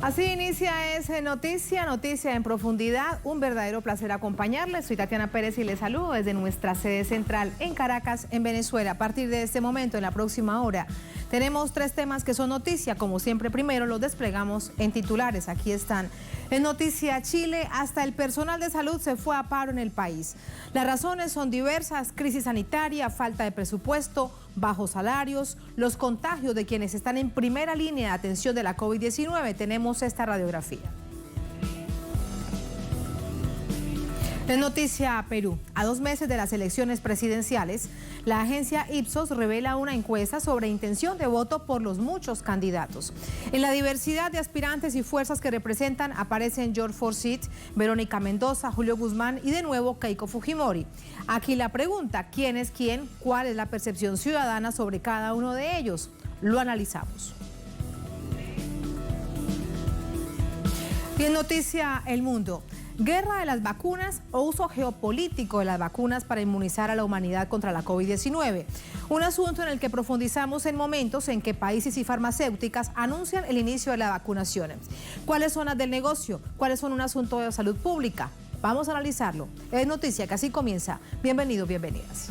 Así inicia ese noticia en profundidad. Un verdadero placer acompañarles. Soy Tatiana Pérez y les saludo desde nuestra sede central en Caracas, en Venezuela. A partir de este momento, en la próxima hora, tenemos 3 temas que son noticia. Como siempre, primero los desplegamos en titulares. Aquí están. En noticia Chile, hasta el personal de salud se fue a paro en el país. Las razones son diversas: crisis sanitaria, falta de presupuesto, bajos salarios, los contagios de quienes están en primera línea de atención de la COVID-19. Tenemos esta radiografía. En noticia Perú, a 2 meses de las elecciones presidenciales, la agencia Ipsos revela una encuesta sobre intención de voto por los muchos candidatos. En la diversidad de aspirantes y fuerzas que representan aparecen George Forsyth, Verónica Mendoza, Julio Guzmán y de nuevo Keiko Fujimori. Aquí la pregunta: ¿quién es quién? ¿Cuál es la percepción ciudadana sobre cada uno de ellos? Lo analizamos. Y en noticia El Mundo, guerra de las vacunas o uso geopolítico de las vacunas para inmunizar a la humanidad contra la COVID-19. Un asunto en el que profundizamos en momentos en que países y farmacéuticas anuncian el inicio de la vacunación. ¿Cuáles son las del negocio? ¿Cuáles son un asunto de salud pública? Vamos a analizarlo. Es noticia que así comienza. Bienvenidos, bienvenidas.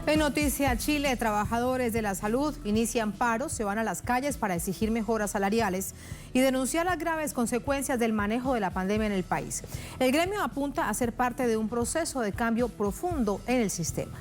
En noticia Chile, trabajadores de la salud inician paros, se van a las calles para exigir mejoras salariales y denunciar las graves consecuencias del manejo de la pandemia en el país. El gremio apunta a ser parte de un proceso de cambio profundo en el sistema.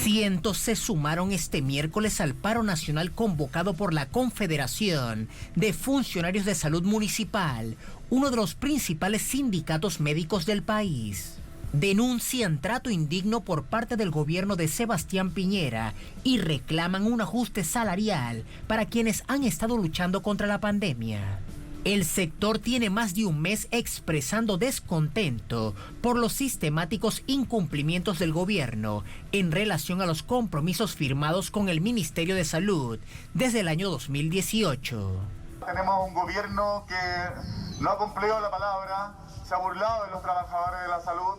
Cientos se sumaron este miércoles al paro nacional convocado por la Confederación de Funcionarios de Salud Municipal, uno de los principales sindicatos médicos del país. Denuncian trato indigno por parte del gobierno de Sebastián Piñera y reclaman un ajuste salarial para quienes han estado luchando contra la pandemia. El sector tiene más de un mes expresando descontento por los sistemáticos incumplimientos del gobierno en relación a los compromisos firmados con el Ministerio de Salud desde el año 2018. Tenemos un gobierno que no ha cumplido la palabra, se ha burlado de los trabajadores de la salud,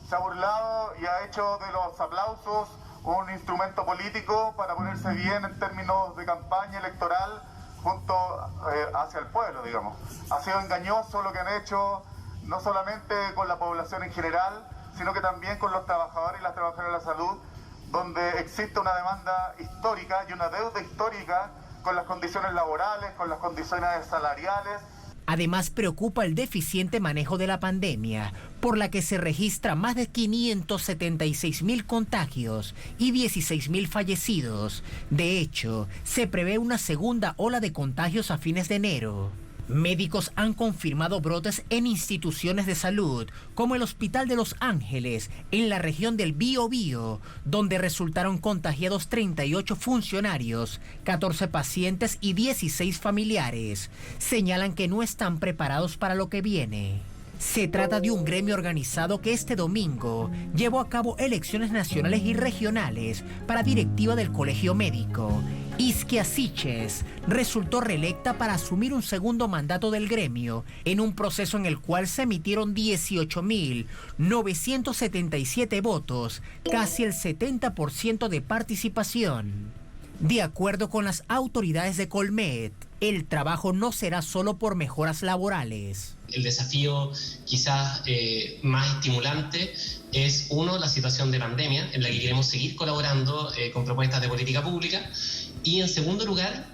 se ha burlado y ha hecho de los aplausos un instrumento político para ponerse bien en términos de campaña electoral junto hacia el pueblo, digamos. Ha sido engañoso lo que han hecho, no solamente con la población en general, sino que también con los trabajadores y las trabajadoras de la salud, donde existe una demanda histórica y una deuda histórica con las condiciones laborales, con las condiciones salariales. Además, preocupa el deficiente manejo de la pandemia, por la que se registra más de 576.000 contagios y 16.000 fallecidos. De hecho, se prevé una segunda ola de contagios a fines de enero. Médicos han confirmado brotes en instituciones de salud, como el Hospital de Los Ángeles, en la región del Biobío, donde resultaron contagiados 38 funcionarios, 14 pacientes y 16 familiares. Señalan que no están preparados para lo que viene. Se trata de un gremio organizado que este domingo llevó a cabo elecciones nacionales y regionales para directiva del Colegio Médico. Isquia Siches resultó reelecta para asumir un segundo mandato del gremio en un proceso en el cual se emitieron 18.977 votos, casi el 70% de participación. De acuerdo con las autoridades de Colmed, el trabajo no será solo por mejoras laborales. El desafío quizás más estimulante es, uno, la situación de pandemia, en la que queremos seguir colaborando con propuestas de política pública, y en segundo lugar,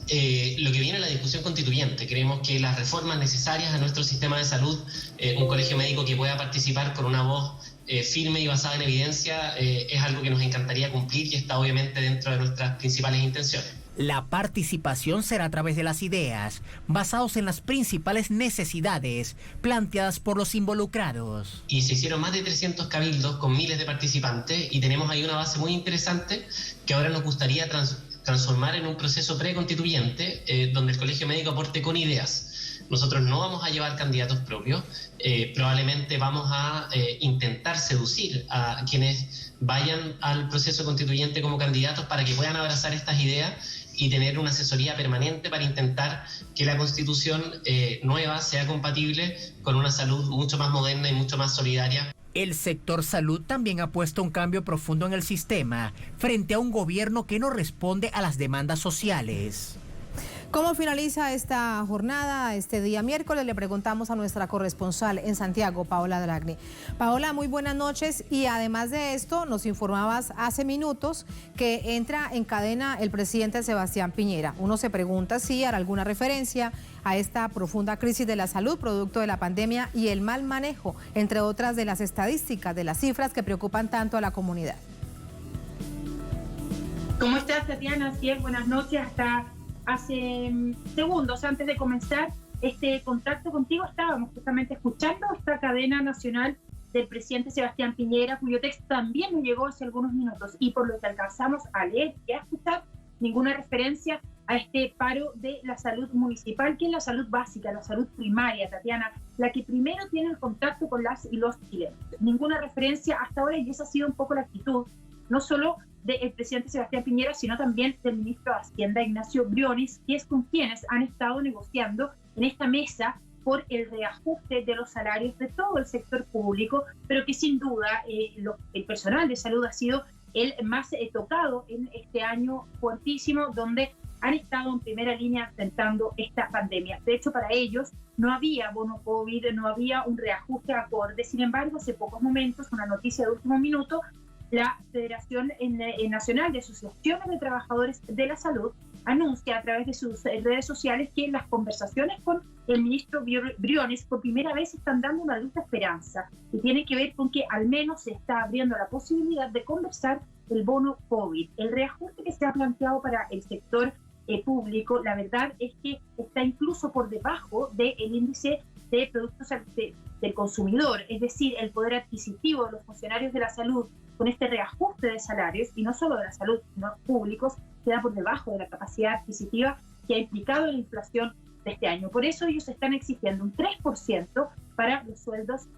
lo que viene en la discusión constituyente. Creemos que las reformas necesarias a nuestro sistema de salud, un colegio médico que pueda participar con una voz firme y basada en evidencia, es algo que nos encantaría cumplir y está obviamente dentro de nuestras principales intenciones. La participación será a través de las ideas, basados en las principales necesidades planteadas por los involucrados. Y se hicieron más de 300 cabildos con miles de participantes y tenemos ahí una base muy interesante que ahora nos gustaría transformar en un proceso preconstituyente donde el Colegio Médico aporte con ideas. Nosotros no vamos a llevar candidatos propios, probablemente vamos a intentar seducir a quienes vayan al proceso constituyente como candidatos para que puedan abrazar estas ideas y tener una asesoría permanente para intentar que la Constitución nueva sea compatible con una salud mucho más moderna y mucho más solidaria. El sector salud también ha puesto un cambio profundo en el sistema frente a un gobierno que no responde a las demandas sociales. ¿Cómo finaliza esta jornada, este día miércoles? Le preguntamos a nuestra corresponsal en Santiago, Paola Dragni. Paola, muy buenas noches, y además de esto nos informabas hace minutos que entra en cadena el presidente Sebastián Piñera. Uno se pregunta si hará alguna referencia a esta profunda crisis de la salud producto de la pandemia y el mal manejo, entre otras de las estadísticas, de las cifras que preocupan tanto a la comunidad. ¿Cómo estás, Tatiana? Así es, buenas noches. Hasta hace segundos antes de comenzar este contacto contigo estábamos justamente escuchando esta cadena nacional del presidente Sebastián Piñera, cuyo texto también nos llegó hace algunos minutos, y por lo que alcanzamos a leer y a escuchar, ninguna referencia a este paro de la salud municipal, que es la salud básica, la salud primaria, Tatiana, la que primero tiene el contacto con las y los chilenos. Ninguna referencia hasta ahora, y esa ha sido un poco la actitud, no solo del presidente Sebastián Piñera, sino también del ministro de Hacienda, Ignacio Briones, que es con quienes han estado negociando en esta mesa por el reajuste de los salarios de todo el sector público, pero que sin duda el personal de salud ha sido el más tocado en este año fuertísimo, donde han estado en primera línea enfrentando esta pandemia. De hecho, para ellos no había bono COVID, no había un reajuste acorde. Sin embargo, hace pocos momentos, una noticia de último minuto, la Federación Nacional de Asociaciones de Trabajadores de la Salud anuncia a través de sus redes sociales que las conversaciones con el ministro Briones por primera vez están dando una luz de esperanza, y tiene que ver con que al menos se está abriendo la posibilidad de conversar el bono COVID. El reajuste que se ha planteado para el sector público, la verdad es que está incluso por debajo del índice de productos del consumidor, es decir, el poder adquisitivo de los funcionarios de la salud con este reajuste de salarios, y no solo de la salud, sino públicos, queda por debajo de la capacidad adquisitiva que ha implicado la inflación de este año. Por eso ellos están exigiendo un 3% para los sueldos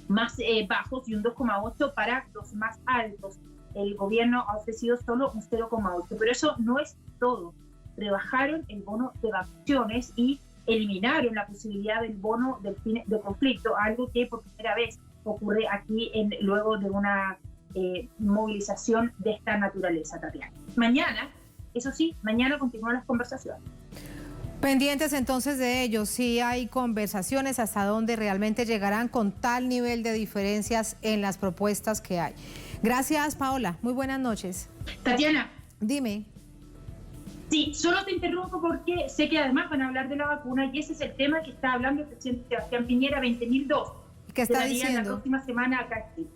más bajos y un 2,8% para los más altos. El gobierno ha ofrecido solo un 0,8%, pero eso no es todo. Rebajaron el bono de vacaciones y eliminaron la posibilidad del bono del fin de conflicto, algo que por primera vez ocurre aquí luego de una movilización de esta naturaleza, Tatiana. Mañana, eso sí, mañana continúan las conversaciones. Pendientes entonces de ellos, si hay conversaciones, hasta dónde realmente llegarán con tal nivel de diferencias en las propuestas que hay. Gracias, Paola. Muy buenas noches. Tatiana. Dime. Sí, solo te interrumpo porque sé que además van a hablar de la vacuna, y ese es el tema que está hablando el presidente Sebastián Piñera, 20.000 dosis. ¿Qué está diciendo? La próxima semana acá en Chile.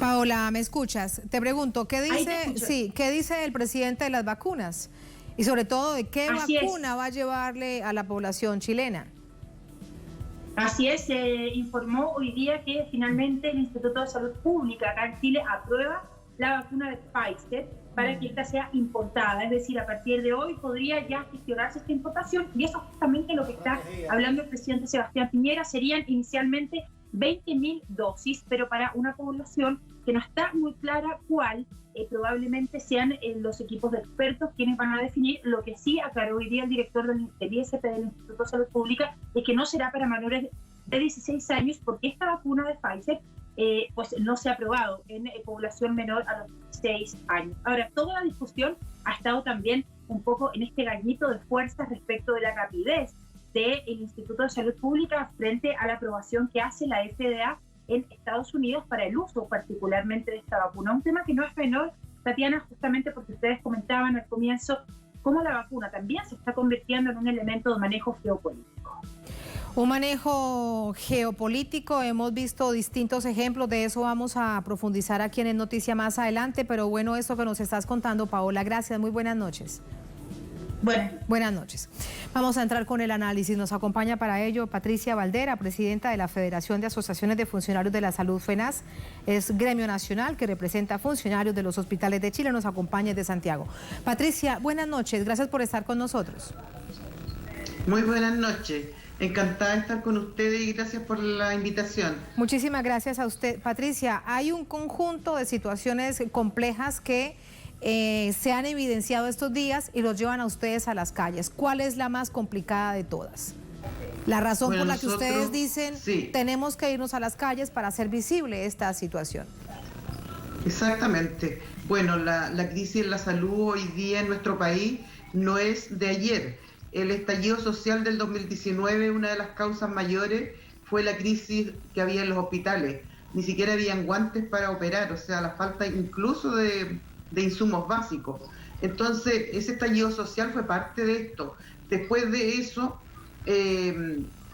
Paola, ¿me escuchas? Te pregunto, ¿qué dice el presidente de las vacunas? Y sobre todo, ¿de qué vacuna va a llevarle a la población chilena? Así es, se informó hoy día que finalmente el Instituto de Salud Pública acá en Chile aprueba la vacuna de Pfizer para que esta sea importada, es decir, a partir de hoy podría ya gestionarse esta importación, y eso es justamente lo que está hablando el presidente Sebastián Piñera. Serían inicialmente 20.000 dosis, pero para una población que no está muy clara cuál, probablemente sean los equipos de expertos quienes van a definir. Lo que sí aclaró hoy día el director del ISP del Instituto de Salud Pública es que no será para menores de 16 años, porque esta vacuna de Pfizer pues no se ha aprobado en población menor a los 16 años. Ahora, toda la discusión ha estado también un poco en este gallito de fuerzas respecto de la rapidez del Instituto de Salud Pública frente a la aprobación que hace la FDA en Estados Unidos para el uso particularmente de esta vacuna. Un tema que no es menor, Tatiana, justamente porque ustedes comentaban al comienzo cómo la vacuna también se está convirtiendo en un elemento de manejo geopolítico. Un manejo geopolítico, hemos visto distintos ejemplos, de eso vamos a profundizar aquí en Noticia más adelante, pero bueno, esto que nos estás contando, Paola, gracias, muy buenas noches. Buenas noches. Vamos a entrar con el análisis. Nos acompaña para ello Patricia Valdera, presidenta de la Federación de Asociaciones de Funcionarios de la Salud, FENAS. Es gremio nacional que representa a funcionarios de los hospitales de Chile. Nos acompaña desde Santiago. Patricia, buenas noches. Gracias por estar con nosotros. Muy buenas noches. Encantada de estar con ustedes y gracias por la invitación. Muchísimas gracias a usted. Patricia, hay un conjunto de situaciones complejas que se han evidenciado estos días y los llevan a ustedes a las calles. ¿Cuál es la más complicada de todas? La razón por la que ustedes dicen tenemos que irnos a las calles para hacer visible esta situación. Exactamente. Bueno, la crisis en la salud hoy día en nuestro país no es de ayer. El estallido social del 2019, una de las causas mayores fue la crisis que había en los hospitales. Ni siquiera habían guantes para operar, o sea, la falta incluso de insumos básicos. Entonces, ese estallido social fue parte de esto. Después de eso,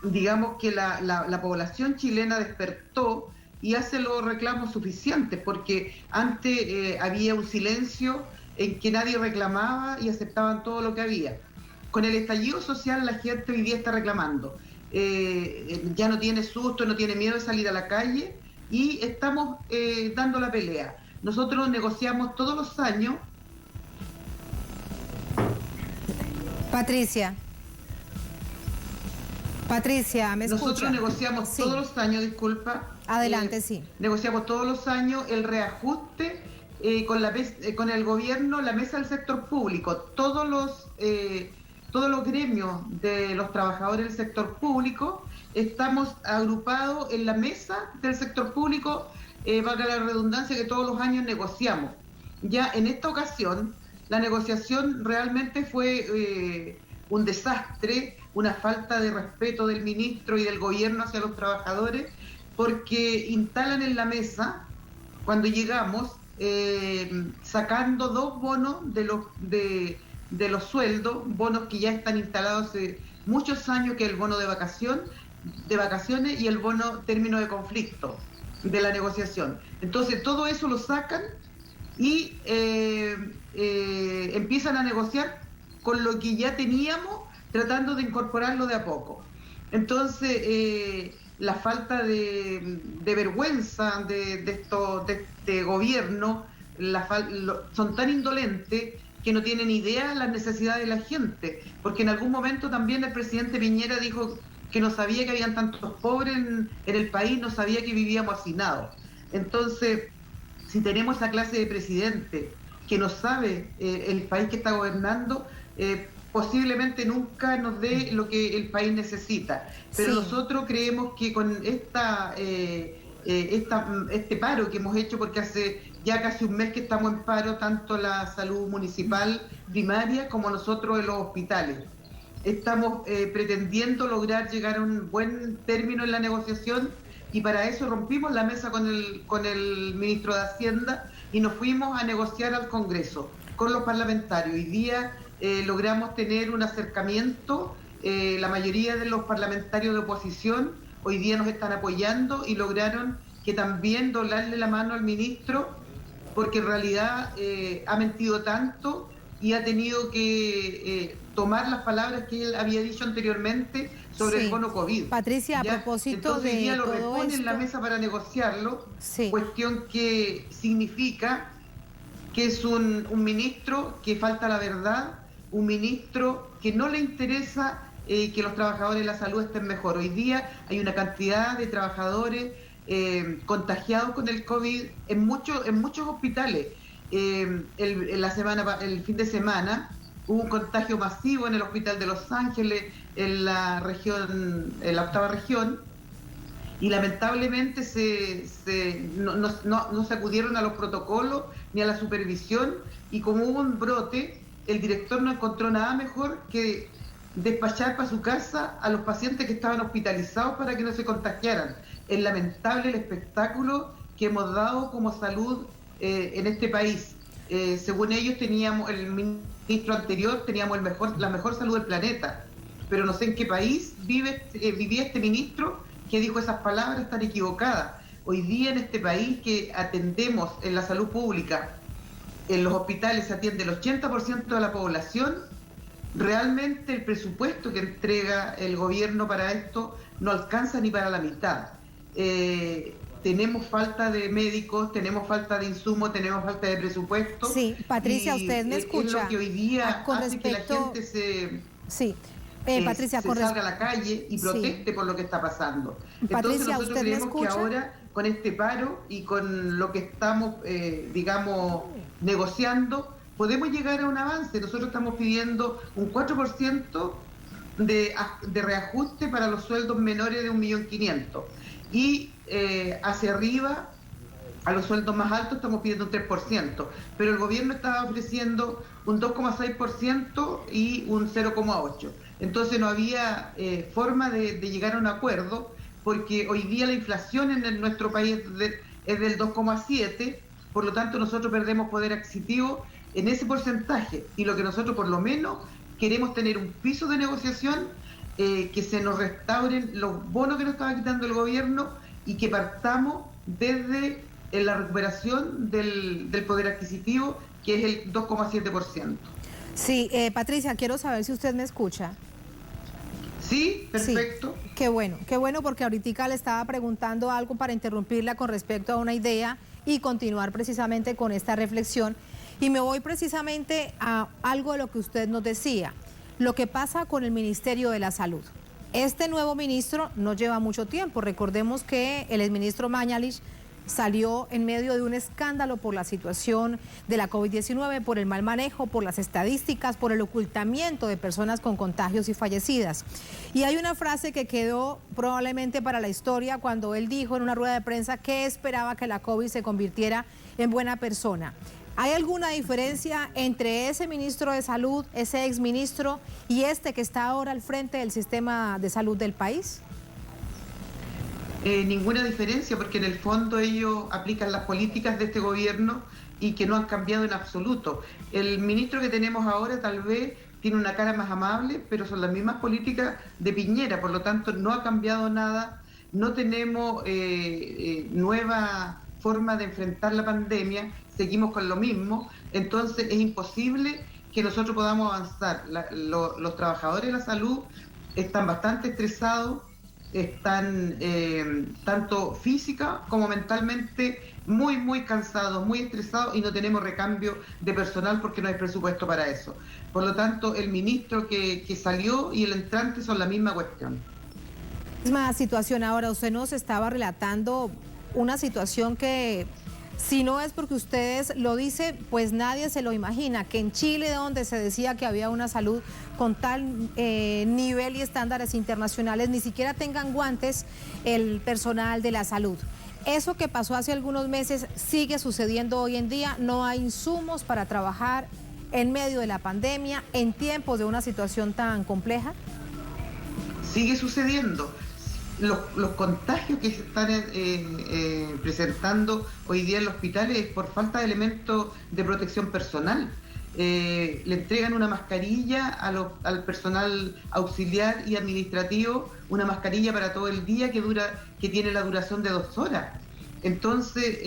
digamos que la población chilena despertó y hace los reclamos suficientes, porque antes había un silencio en que nadie reclamaba y aceptaban todo lo que había. Con el estallido social la gente hoy día está reclamando. Ya no tiene susto, no tiene miedo de salir a la calle y estamos dando la pelea. Nosotros negociamos todos los años. Patricia, ¿me escucha? Nosotros negociamos todos los años, disculpa. Adelante, sí. Negociamos todos los años el reajuste con el gobierno, la mesa del sector público. Todos los gremios de los trabajadores del sector público estamos agrupados en la mesa del sector público, valga la redundancia, que todos los años negociamos. Ya en esta ocasión, la negociación realmente fue un desastre, una falta de respeto del ministro y del gobierno hacia los trabajadores, porque instalan en la mesa, cuando llegamos, sacando 2 bonos de los sueldos, bonos que ya están instalados hace muchos años, que es el bono de vacaciones y el bono término de conflicto de la negociación. Entonces todo eso lo sacan y empiezan a negociar con lo que ya teníamos, tratando de incorporarlo de a poco. Entonces la falta de vergüenza de este gobierno, son tan indolentes que no tienen idea de las necesidades de la gente, porque en algún momento también el presidente Piñera dijo que no sabía que habían tantos pobres en el país, no sabía que vivíamos hacinados. Entonces, si tenemos esa clase de presidente que no sabe el país que está gobernando, posiblemente nunca nos dé lo que el país necesita. Pero nosotros creemos que con este paro que hemos hecho, porque hace ya casi un mes que estamos en paro, tanto la salud municipal primaria como nosotros en los hospitales. Estamos pretendiendo lograr llegar a un buen término en la negociación y para eso rompimos la mesa con el ministro de Hacienda y nos fuimos a negociar al Congreso con los parlamentarios. Hoy día logramos tener un acercamiento, la mayoría de los parlamentarios de oposición hoy día nos están apoyando y lograron que también doblarle la mano al ministro, porque en realidad ha mentido tanto y ha tenido que tomar las palabras que él había dicho anteriormente sobre el bono COVID. Patricia, ¿ya? a propósito Entonces, hoy día de lo todo repone esto, en la mesa para negociarlo, cuestión que significa que es un ministro que falta la verdad, un ministro que no le interesa que los trabajadores de la salud estén mejor. Hoy día hay una cantidad de trabajadores contagiados con el COVID en muchos hospitales. El fin de semana hubo un contagio masivo en el hospital de Los Ángeles, en la octava región, y lamentablemente no se acudieron a los protocolos ni a la supervisión, y como hubo un brote, el director no encontró nada mejor que despachar para su casa a los pacientes que estaban hospitalizados para que no se contagiaran. Es lamentable el espectáculo que hemos dado como salud en este país. Según ellos, el ministro anterior, teníamos la mejor salud del planeta. pero no sé en qué país vivía este ministro que dijo esas palabras tan equivocadas. Hoy día en este país que atendemos en la salud pública, en los hospitales se atiende el 80% de la población, realmente el presupuesto que entrega el gobierno para esto no alcanza ni para la mitad. Tenemos falta de médicos, tenemos falta de insumos, tenemos falta de presupuesto. Sí, Patricia, usted me escucha. Es lo que hoy día con hace respecto... que la gente se... Sí. Patricia, se salga a la calle y proteste por lo que está pasando. Patricia, entonces nosotros creemos que ahora con este paro y con lo que estamos, digamos, negociando, podemos llegar a un avance. Nosotros estamos pidiendo un 4% de reajuste para los sueldos menores de 1.500.000 y hacia arriba, a los sueldos más altos estamos pidiendo un 3%, pero el gobierno estaba ofreciendo un 2,6% y un 0,8%. Entonces no había forma de llegar a un acuerdo, porque hoy día la inflación en nuestro país es del 2,7%, por lo tanto nosotros perdemos poder adquisitivo en ese porcentaje, y lo que nosotros por lo menos queremos tener un piso de negociación, que se nos restauren los bonos que nos estaba quitando el gobierno y que partamos desde la recuperación del poder adquisitivo, que es el 2,7%. Sí, Patricia, quiero saber si usted me escucha. Sí, perfecto. Sí, qué bueno, porque ahorita le estaba preguntando algo para interrumpirla con respecto a una idea y continuar precisamente con esta reflexión. Y me voy precisamente a algo de lo que usted nos decía, lo que pasa con el Ministerio de la Salud. Este nuevo ministro no lleva mucho tiempo. Recordemos que el exministro Mañalich salió en medio de un escándalo por la situación de la COVID-19, por el mal manejo, por las estadísticas, por el ocultamiento de personas con contagios y fallecidas. Y hay una frase que quedó probablemente para la historia cuando él dijo en una rueda de prensa que esperaba que la COVID se convirtiera en buena persona. ¿Hay alguna diferencia entre ese ministro de Salud, ese exministro, y este que está ahora al frente del sistema de salud del país? Ninguna diferencia, porque en el fondo ellos aplican las políticas de este gobierno y que no han cambiado en absoluto. El ministro que tenemos ahora tal vez tiene una cara más amable, pero son las mismas políticas de Piñera, por lo tanto no ha cambiado nada, no tenemos nueva forma de enfrentar la pandemia, seguimos con lo mismo, entonces es imposible que nosotros podamos avanzar. Los trabajadores de la salud están bastante estresados, están tanto física como mentalmente muy cansados, muy estresados, y no tenemos recambio de personal porque no hay presupuesto para eso. Por lo tanto, el ministro que salió y el entrante son la misma cuestión. Misma situación. Ahora, usted nos estaba relatando una situación que, si no es porque ustedes lo dicen, pues nadie se lo imagina, que en Chile, donde se decía que había una salud con tal nivel y estándares internacionales, ni siquiera tengan guantes el personal de la salud. Eso que pasó hace algunos meses sigue sucediendo hoy en día. No hay insumos para trabajar en medio de la pandemia, en tiempos de una situación tan compleja. Sigue sucediendo. Los contagios que se están presentando hoy día en los hospitales es por falta de elementos de protección personal. Le entregan una mascarilla al personal auxiliar y administrativo, una mascarilla para todo el día que tiene la duración de 2 horas. Entonces,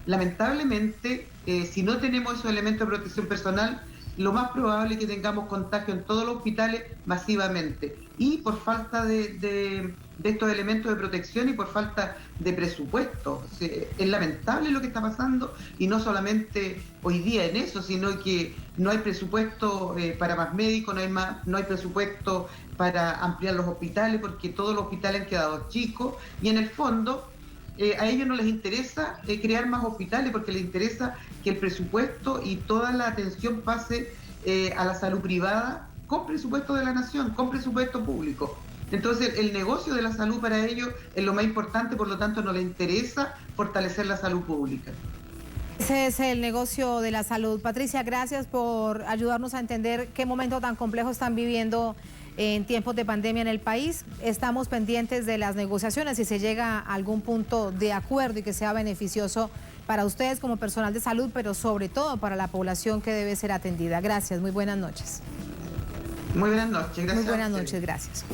lamentablemente, si no tenemos esos elementos de protección personal, lo más probable es que tengamos contagio en todos los hospitales masivamente, y por falta de estos elementos de protección y por falta de presupuesto. Es lamentable lo que está pasando, y no solamente hoy día en eso, sino que no hay presupuesto para más médicos, no hay presupuesto para ampliar los hospitales, porque todos los hospitales han quedado chicos, y en el fondo a ellos no les interesa crear más hospitales, porque les interesa que el presupuesto y toda la atención pase a la salud privada con presupuesto de la nación, con presupuesto público. Entonces el negocio de la salud para ellos es lo más importante, por lo tanto no les interesa fortalecer la salud pública. Ese es el negocio de la salud. Patricia, gracias por ayudarnos a entender qué momento tan complejo están viviendo en tiempos de pandemia en el país. Estamos pendientes de las negociaciones, si se llega a algún punto de acuerdo y que sea beneficioso para ustedes como personal de salud, pero sobre todo para la población que debe ser atendida. Gracias, muy buenas noches. Muy buenas noches, gracias. Muy buenas noches, gracias.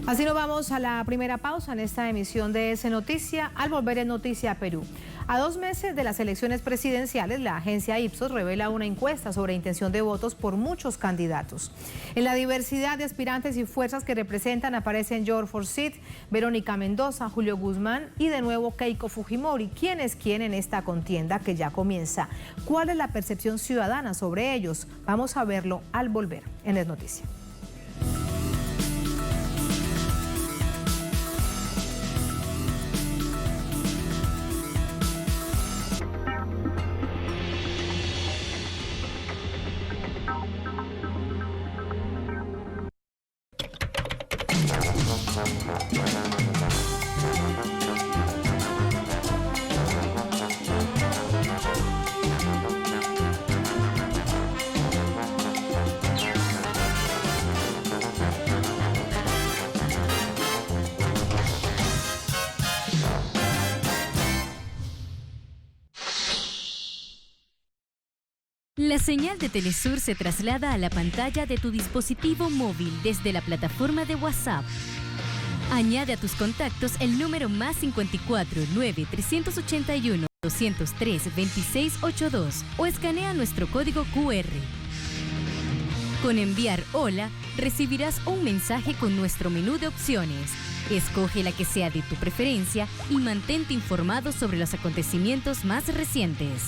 Así nos vamos a la primera pausa en esta emisión de S Noticia. Al volver en Noticia Perú. A 2 meses de las elecciones presidenciales, la agencia Ipsos revela una encuesta sobre intención de votos por muchos candidatos. En la diversidad de aspirantes y fuerzas que representan aparecen George Forsyth, Verónica Mendoza, Julio Guzmán y de nuevo Keiko Fujimori. ¿Quién es quién en esta contienda que ya comienza? ¿Cuál es la percepción ciudadana sobre ellos? Vamos a verlo al volver en Es Noticia. La señal de Telesur se traslada a la pantalla de tu dispositivo móvil desde la plataforma de WhatsApp. Añade a tus contactos el número +54 9 381 203 2682 o escanea nuestro código QR. Con enviar hola, recibirás un mensaje con nuestro menú de opciones. Escoge la que sea de tu preferencia y mantente informado sobre los acontecimientos más recientes.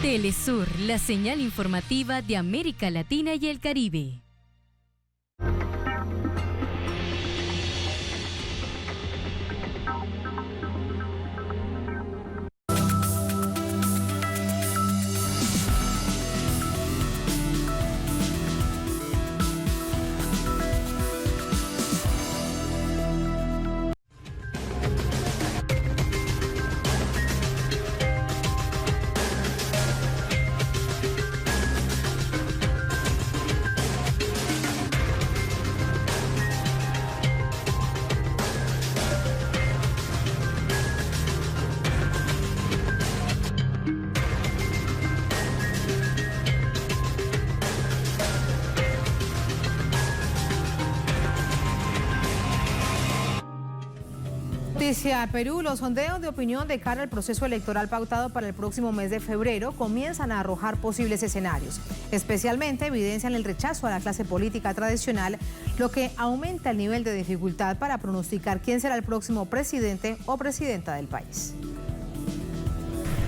Telesur, la señal informativa de América Latina y el Caribe. Noticia Perú, los sondeos de opinión de cara al proceso electoral pautado para el próximo mes de febrero comienzan a arrojar posibles escenarios. Especialmente evidencian el rechazo a la clase política tradicional, lo que aumenta el nivel de dificultad para pronosticar quién será el próximo presidente o presidenta del país.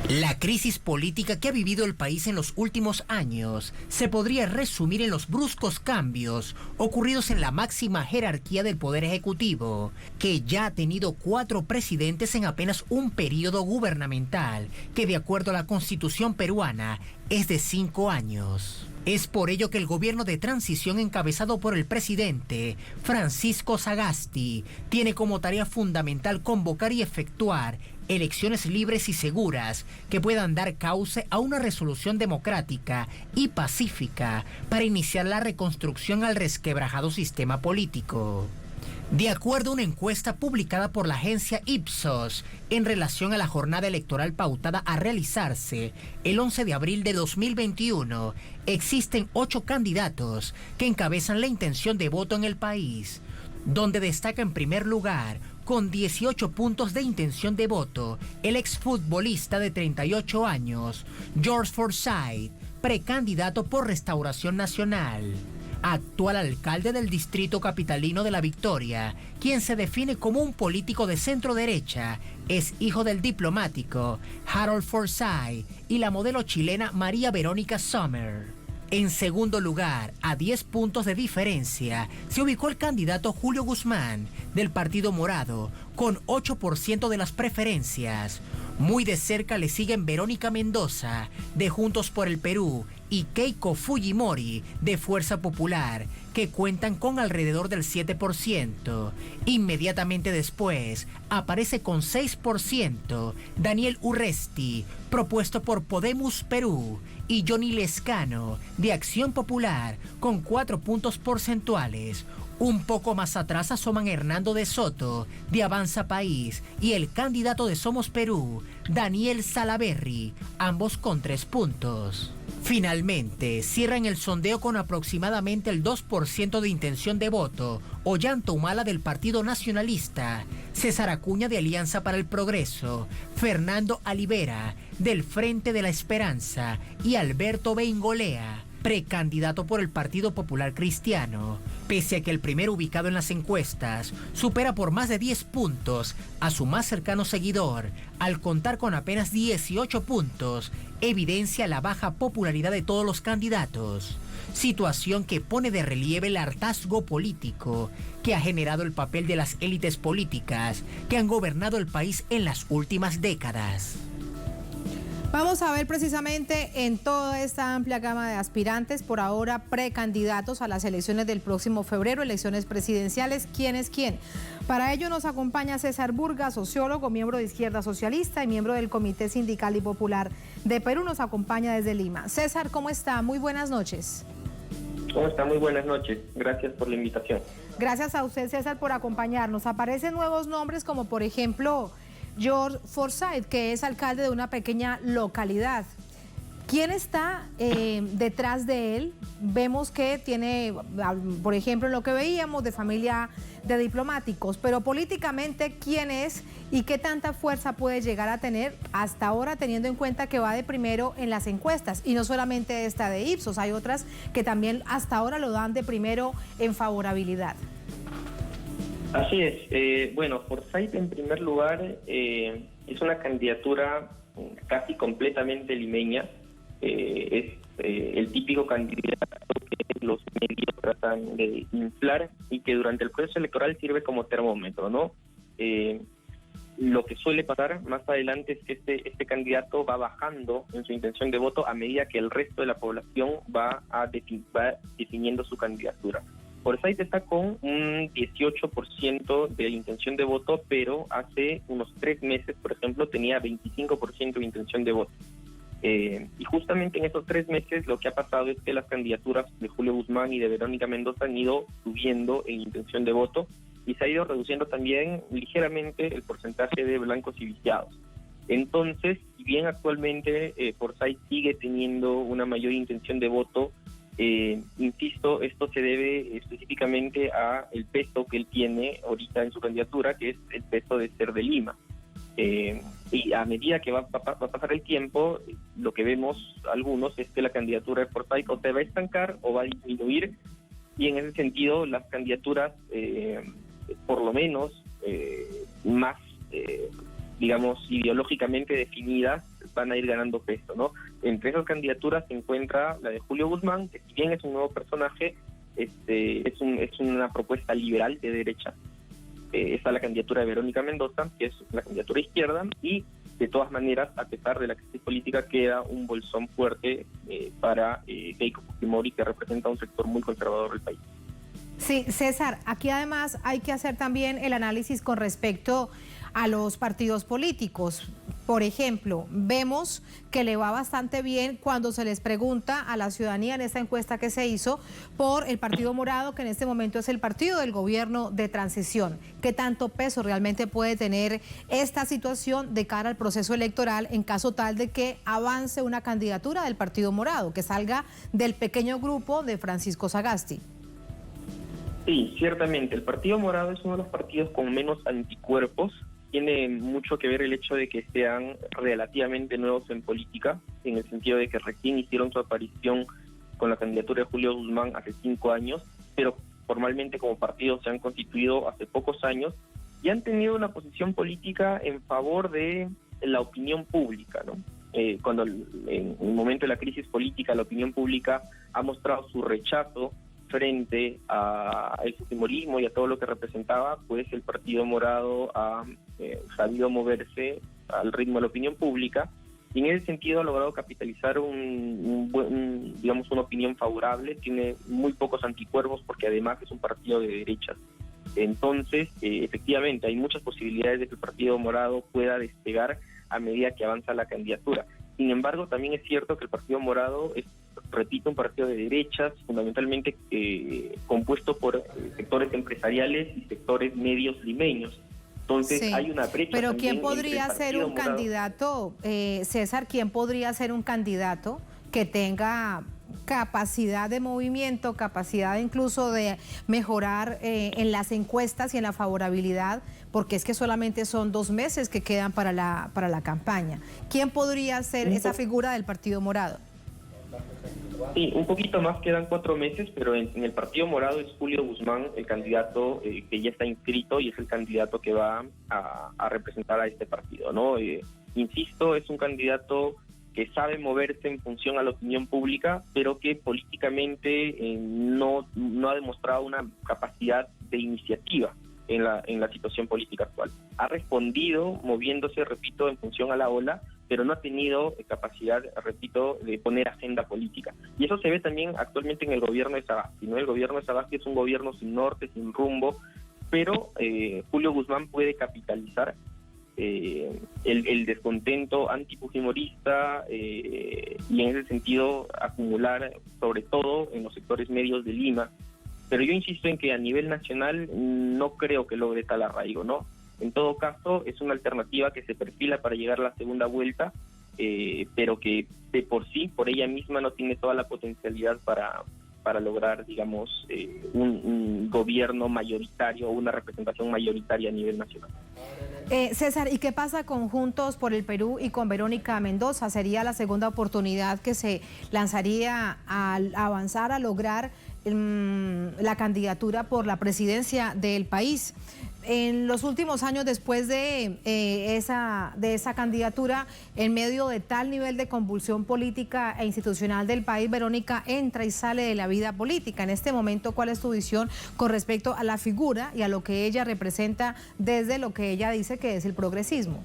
La crisis política que ha vivido el país en los últimos años se podría resumir en los bruscos cambios ocurridos en la máxima jerarquía del Poder Ejecutivo, que ya ha tenido 4 presidentes en apenas un periodo gubernamental, que de acuerdo a la Constitución peruana es de 5 años. Es por ello que el gobierno de transición encabezado por el presidente Francisco Sagasti tiene como tarea fundamental convocar y efectuar elecciones libres y seguras que puedan dar cauce a una resolución democrática y pacífica para iniciar la reconstrucción al resquebrajado sistema político. De acuerdo a una encuesta publicada por la agencia Ipsos en relación a la jornada electoral pautada a realizarse el 11 de abril de 2021, existen 8 candidatos que encabezan la intención de voto en el país, donde destaca en primer lugar, con 18 puntos de intención de voto, el exfutbolista de 38 años, George Forsyth, precandidato por Restauración Nacional. Actual alcalde del distrito capitalino de La Victoria, quien se define como un político de centro derecha, es hijo del diplomático Harold Forsyth y la modelo chilena María Verónica Sommer. En segundo lugar, a 10 puntos de diferencia, se ubicó el candidato Julio Guzmán, del Partido Morado, con 8% de las preferencias. Muy de cerca le siguen Verónica Mendoza, de Juntos por el Perú, y Keiko Fujimori, de Fuerza Popular, que cuentan con alrededor del 7%. Inmediatamente después, aparece con 6% Daniel Urresti, propuesto por Podemos Perú, y Johnny Lescano, de Acción Popular, con 4 puntos porcentuales. Un poco más atrás asoman Hernando de Soto, de Avanza País, y el candidato de Somos Perú, Daniel Salaverry, ambos con 3 puntos. Finalmente, cierran el sondeo con aproximadamente el 2% de intención de voto Ollanta Humala del Partido Nacionalista, César Acuña de Alianza para el Progreso, Fernando Alivera del Frente de la Esperanza y Alberto Beingolea, precandidato por el Partido Popular Cristiano. Pese a que el primero ubicado en las encuestas supera por más de 10 puntos a su más cercano seguidor, al contar con apenas 18 puntos, evidencia la baja popularidad de todos los candidatos. Situación que pone de relieve el hartazgo político que ha generado el papel de las élites políticas que han gobernado el país en las últimas décadas. Vamos a ver precisamente en toda esta amplia gama de aspirantes, por ahora precandidatos a las elecciones del próximo febrero, elecciones presidenciales, quién es quién. Para ello nos acompaña César Burga, sociólogo, miembro de Izquierda Socialista y miembro del Comité Sindical y Popular de Perú, nos acompaña desde Lima. César, ¿cómo está? Muy buenas noches. ¿Cómo está? Muy buenas noches. Gracias por la invitación. Gracias a usted, César, por acompañarnos. Aparecen nuevos nombres como, por ejemplo, George Forsyth, que es alcalde de una pequeña localidad. ¿Quién está detrás de él? Vemos que tiene, por ejemplo, en lo que veíamos, de familia de diplomáticos, pero políticamente, ¿quién es y qué tanta fuerza puede llegar a tener hasta ahora, teniendo en cuenta que va de primero en las encuestas? Y no solamente esta de Ipsos, hay otras que también hasta ahora lo dan de primero en favorabilidad. Así es. Bueno, Forsyth en primer lugar es una candidatura casi completamente limeña. Es el típico candidato que los medios tratan de inflar y que durante el proceso electoral sirve como termómetro, ¿no? Lo que suele pasar más adelante es que este candidato va bajando en su intención de voto a medida que el resto de la población va definiendo su candidatura. Forsyth está con un 18% de intención de voto, pero hace unos 3 meses, por ejemplo, tenía 25% de intención de voto. Y justamente en esos 3 meses lo que ha pasado es que las candidaturas de Julio Guzmán y de Verónica Mendoza han ido subiendo en intención de voto y se ha ido reduciendo también ligeramente el porcentaje de blancos y viciados. Entonces, si bien actualmente Forsyth sigue teniendo una mayor intención de voto, insisto, esto se debe específicamente a el peso que él tiene ahorita en su candidatura, que es el peso de ser de Lima. Y a medida que va a pasar el tiempo, lo que vemos algunos es que la candidatura de Forsyth o se va a estancar o va a disminuir, y en ese sentido las candidaturas, por lo menos más, digamos, ideológicamente definidas, van a ir ganando peso, ¿no? Entre esas candidaturas se encuentra la de Julio Guzmán, que si bien es un nuevo personaje, es una propuesta liberal de derecha. Está la candidatura de Verónica Mendoza, que es la candidatura izquierda, y de todas maneras, a pesar de la crisis política, queda un bolsón fuerte para Keiko Fujimori, que representa un sector muy conservador del país. Sí, César, aquí además hay que hacer también el análisis con respecto a los partidos políticos. Por ejemplo, vemos que le va bastante bien cuando se les pregunta a la ciudadanía en esta encuesta que se hizo por el Partido Morado, que en este momento es el partido del gobierno de transición. ¿Qué tanto peso realmente puede tener esta situación de cara al proceso electoral en caso tal de que avance una candidatura del Partido Morado, que salga del pequeño grupo de Francisco Sagasti? Sí, ciertamente. El Partido Morado es uno de los partidos con menos anticuerpos. Tiene mucho que ver el hecho de que sean relativamente nuevos en política, en el sentido de que recién hicieron su aparición con la candidatura de Julio Guzmán hace 5 años, pero formalmente como partido se han constituido hace pocos años y han tenido una posición política en favor de la opinión pública, ¿no? Cuando en el momento de la crisis política la opinión pública ha mostrado su rechazo frente al fujimorismo y a todo lo que representaba, pues el Partido Morado ha sabido moverse al ritmo de la opinión pública y en ese sentido ha logrado capitalizar digamos, una opinión favorable. Tiene muy pocos anticuerpos porque además es un partido de derechas. Entonces, efectivamente, hay muchas posibilidades de que el Partido Morado pueda despegar a medida que avanza la candidatura. Sin embargo, también es cierto que el Partido Morado es, repito, un partido de derechas, fundamentalmente compuesto por sectores empresariales y sectores medios limeños. Entonces sí, hay una brecha. Pero ¿quién podría ser un candidato, César, quién podría ser un candidato que tenga capacidad de movimiento, capacidad incluso de mejorar en las encuestas y en la favorabilidad, porque es que solamente son 2 meses que quedan para la campaña. ¿Quién podría ser esa figura del Partido Morado? Sí, un poquito más, quedan 4 meses, pero en el Partido Morado es Julio Guzmán, el candidato que ya está inscrito y es el candidato que va a representar a este partido, ¿no? Insisto, es un candidato que sabe moverse en función a la opinión pública, pero que políticamente no ha demostrado una capacidad de iniciativa en la situación política actual. Ha respondido moviéndose, repito, en función a la ola, pero no ha tenido capacidad, repito, de poner agenda política. Y eso se ve también actualmente en el gobierno de Sagasti, ¿no? El gobierno de Sagasti es un gobierno sin norte, sin rumbo, pero Julio Guzmán puede capitalizar el descontento antifujimorista y en ese sentido acumular, sobre todo en los sectores medios de Lima. Pero yo insisto en que a nivel nacional no creo que logre tal arraigo, ¿no? En todo caso, es una alternativa que se perfila para llegar a la segunda vuelta, pero que de por sí, por ella misma, no tiene toda la potencialidad para lograr, digamos, un gobierno mayoritario o una representación mayoritaria a nivel nacional. César, ¿y qué pasa con Juntos por el Perú y con Verónica Mendoza? ¿Sería la segunda oportunidad que se lanzaría a avanzar, a lograr la candidatura por la presidencia del país? En los últimos años, después de esa candidatura, en medio de tal nivel de convulsión política e institucional del país, Verónica entra y sale de la vida política. En este momento, ¿cuál es tu visión con respecto a la figura y a lo que ella representa desde lo que ella dice que es el progresismo?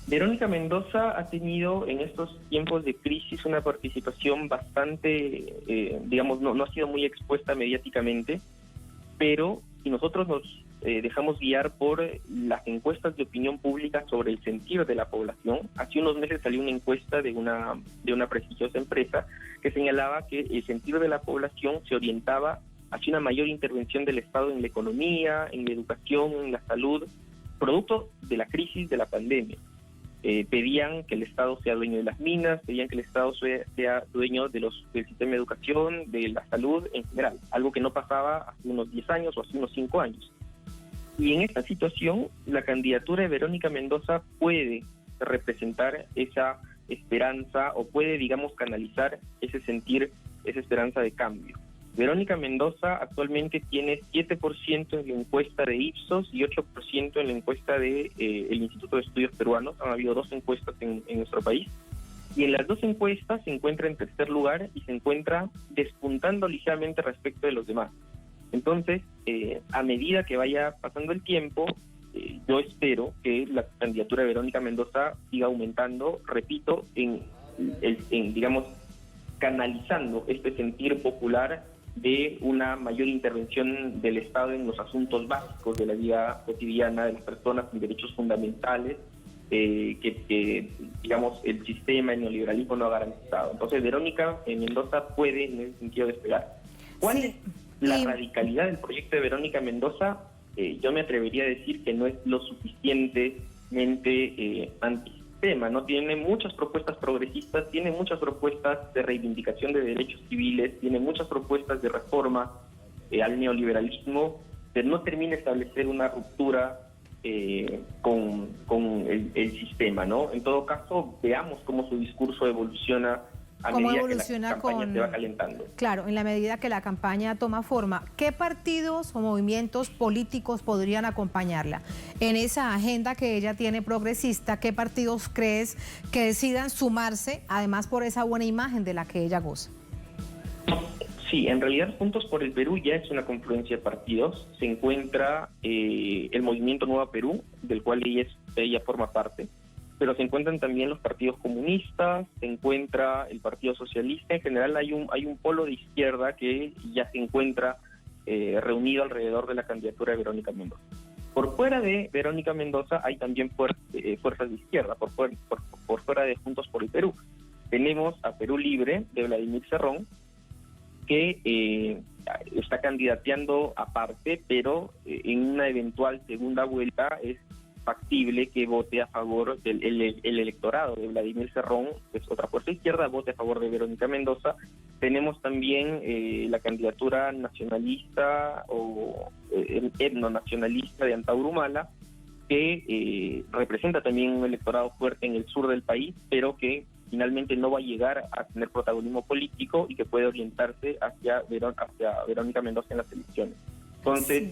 Verónica Mendoza ha tenido en estos tiempos de crisis una participación bastante, digamos, no ha sido muy expuesta mediáticamente, pero si nosotros nos dejamos guiar por las encuestas de opinión pública sobre el sentir de la población, hace unos meses salió una encuesta de una prestigiosa empresa que señalaba que el sentir de la población se orientaba hacia una mayor intervención del Estado en la economía, en la educación, en la salud, producto de la crisis de la pandemia. Pedían que el Estado sea dueño de las minas, pedían que el Estado sea dueño del sistema de educación, de la salud en general, algo que no pasaba hace unos 10 años o hace unos 5 años. Y en esta situación, la candidatura de Verónica Mendoza puede representar esa esperanza o puede, digamos, canalizar ese sentir, esa esperanza de cambio. Verónica Mendoza actualmente tiene 7% en la encuesta de Ipsos y 8% en la encuesta de el Instituto de Estudios Peruanos. Han habido 2 encuestas en nuestro país. Y en las 2 encuestas se encuentra en tercer lugar y se encuentra despuntando ligeramente respecto de los demás. Entonces, a medida que vaya pasando el tiempo, yo espero que la candidatura de Verónica Mendoza siga aumentando, repito, digamos, canalizando este sentir popular de una mayor intervención del Estado en los asuntos básicos de la vida cotidiana de las personas, en derechos fundamentales que digamos, el sistema, el neoliberalismo no ha garantizado. Entonces, Verónica Mendoza puede, en ese sentido, despegar. ¿Cuál es la radicalidad del proyecto de Verónica Mendoza? Yo me atrevería a decir que no es lo suficientemente antisistema, ¿no? Tiene muchas propuestas progresistas, tiene muchas propuestas de reivindicación de derechos civiles, tiene muchas propuestas de reforma al neoliberalismo, pero no termina de establecer una ruptura con el sistema, ¿no? En todo caso, veamos cómo su discurso evoluciona a medida que la campaña se va calentando. Claro, en la medida que la campaña toma forma, ¿qué partidos o movimientos políticos podrían acompañarla? En esa agenda que ella tiene progresista, ¿qué partidos crees que decidan sumarse, además por esa buena imagen de la que ella goza? Sí, en realidad Juntos por el Perú ya es una confluencia de partidos. Se encuentra el Movimiento Nueva Perú, del cual ella forma parte, pero se encuentran también los partidos comunistas, se encuentra el Partido Socialista. En general hay un polo de izquierda que ya se encuentra reunido alrededor de la candidatura de Verónica Mendoza. Por fuera de Verónica Mendoza hay también fuerzas de izquierda, por fuera de Juntos por el Perú. Tenemos a Perú Libre, de Vladimir Cerrón, que está candidateando aparte, pero en una eventual segunda vuelta es factible que vote a favor del el electorado de Vladimir Cerrón, que es otra fuerza izquierda, vote a favor de Verónica Mendoza. Tenemos también la candidatura nacionalista o etnonacionalista de Antauro Humala, que representa también un electorado fuerte en el sur del país, pero que finalmente no va a llegar a tener protagonismo político y que puede orientarse hacia Verónica Mendoza en las elecciones. Entonces,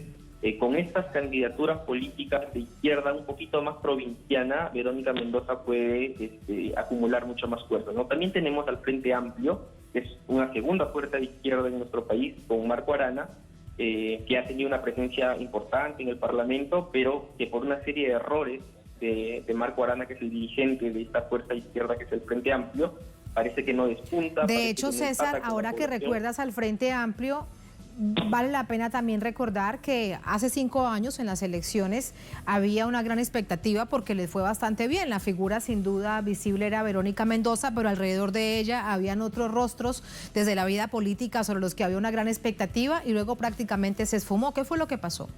con estas candidaturas políticas de izquierda un poquito más provinciana, Verónica Mendoza puede acumular mucho más fuerza, ¿no? También tenemos al Frente Amplio, que es una segunda fuerza de izquierda en nuestro país, con Marco Arana, que ha tenido una presencia importante en el Parlamento, pero que por una serie de errores de Marco Arana, que es el dirigente de esta fuerza de izquierda que es el Frente Amplio, parece que no despunta. De hecho, César, ahora que recuerdas al Frente Amplio, vale la pena también recordar que hace 5 años en las elecciones había una gran expectativa porque les fue bastante bien. La figura sin duda visible era Verónica Mendoza, pero alrededor de ella habían otros rostros desde la vida política sobre los que había una gran expectativa y luego prácticamente se esfumó. ¿Qué fue lo que pasó?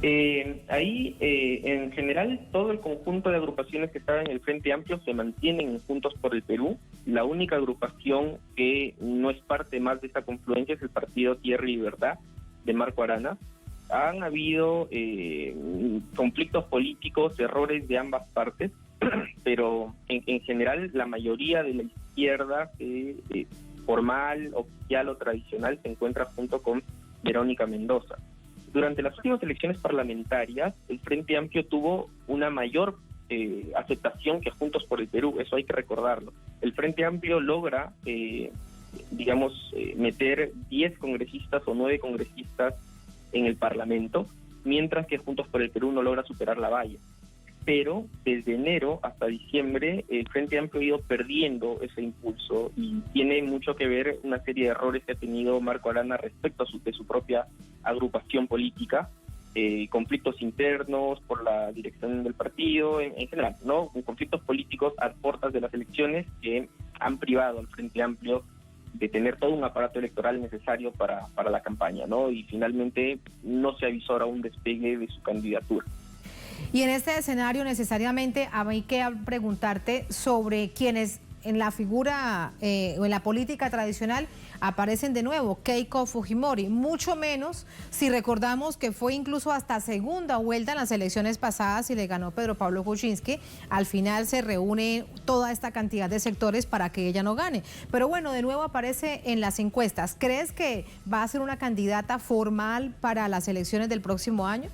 En general, todo el conjunto de agrupaciones que estaban en el Frente Amplio se mantienen Juntos por el Perú. La única agrupación que no es parte más de esta confluencia es el partido Tierra y Libertad de Marco Arana. Han habido conflictos políticos, errores de ambas partes, pero en general la mayoría de la izquierda formal, oficial o tradicional se encuentra junto con Verónica Mendoza. Durante las últimas elecciones parlamentarias, el Frente Amplio tuvo una mayor aceptación que Juntos por el Perú, eso hay que recordarlo. El Frente Amplio logra, meter 10 congresistas o 9 congresistas en el Parlamento, mientras que Juntos por el Perú no logra superar la valla. Pero desde enero hasta diciembre el Frente Amplio ha ido perdiendo ese impulso y tiene mucho que ver una serie de errores que ha tenido Marco Arana respecto de su propia agrupación política, conflictos internos por la dirección del partido, en general, ¿no? Conflictos políticos a puertas de las elecciones que han privado al Frente Amplio de tener todo un aparato electoral necesario para la campaña, ¿no? Y finalmente no se avisora un despegue de su candidatura. Y en este escenario necesariamente hay que preguntarte sobre quienes en la figura o en la política tradicional aparecen de nuevo, Keiko Fujimori, mucho menos si recordamos que fue incluso hasta segunda vuelta en las elecciones pasadas y le ganó Pedro Pablo Kuczynski. Al final se reúne toda esta cantidad de sectores para que ella no gane. Pero bueno, de nuevo aparece en las encuestas. ¿Crees que va a ser una candidata formal para las elecciones del próximo año?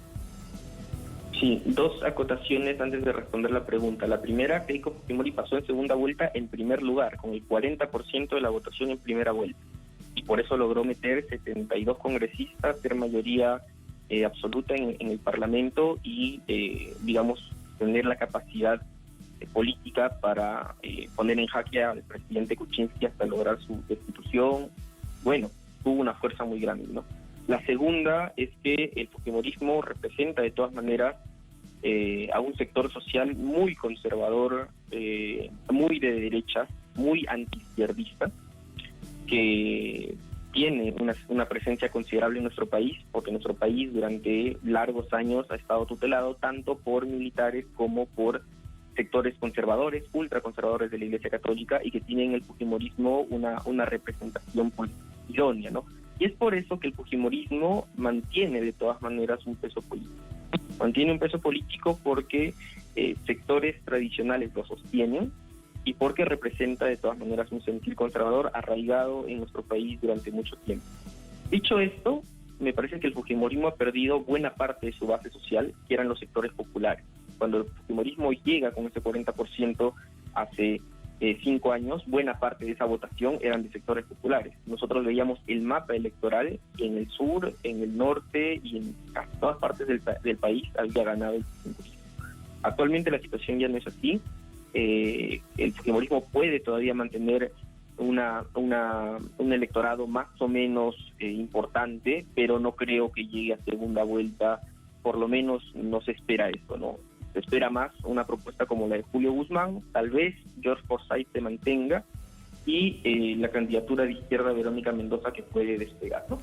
Sí, 2 acotaciones antes de responder la pregunta. La primera, Keiko Fujimori pasó en segunda vuelta en primer lugar, con el 40% de la votación en primera vuelta. Y por eso logró meter 72 congresistas, ser mayoría absoluta en el Parlamento y, tener la capacidad política para poner en jaque al presidente Kuczynski hasta lograr su destitución. Bueno, tuvo una fuerza muy grande, ¿no? La segunda es que el fujimorismo representa de todas maneras a un sector social muy conservador, muy de derecha, muy antiizquierdista, que tiene una presencia considerable en nuestro país, porque nuestro país durante largos años ha estado tutelado tanto por militares como por sectores conservadores, ultraconservadores de la Iglesia Católica, y que tienen el fujimorismo una representación idónea, ¿no? Y es por eso que el fujimorismo mantiene de todas maneras un peso político. Mantiene un peso político porque sectores tradicionales lo sostienen y porque representa de todas maneras un sentir conservador arraigado en nuestro país durante mucho tiempo. Dicho esto, me parece que el fujimorismo ha perdido buena parte de su base social, que eran los sectores populares. Cuando el fujimorismo llega con ese 40% hace 5 años, buena parte de esa votación eran de sectores populares. Nosotros veíamos el mapa electoral en el sur, en el norte y en casi todas partes del país había ganado el fujimorismo. Actualmente la situación ya no es así. El fujimorismo puede todavía mantener un electorado más o menos importante, pero no creo que llegue a segunda vuelta, por lo menos no se espera esto, ¿no? Se espera más una propuesta como la de Julio Guzmán, tal vez George Forsyth se mantenga y la candidatura de izquierda Verónica Mendoza que puede despegar, ¿no?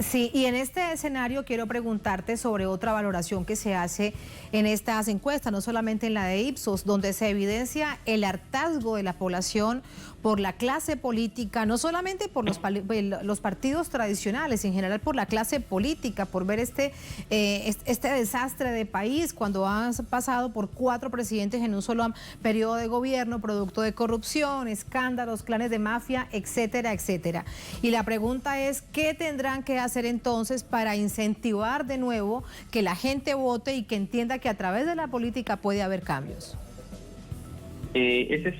Sí, y en este escenario quiero preguntarte sobre otra valoración que se hace en estas encuestas, no solamente en la de Ipsos, donde se evidencia el hartazgo de la población por la clase política, no solamente por los partidos tradicionales, en general por la clase política, por ver este desastre de país cuando han pasado por 4 presidentes en un solo periodo de gobierno, producto de corrupción, escándalos, clanes de mafia, etcétera, etcétera. Y la pregunta es, ¿qué tendrán que hacer entonces para incentivar de nuevo que la gente vote y que entienda que a través de la política puede haber cambios? Esa es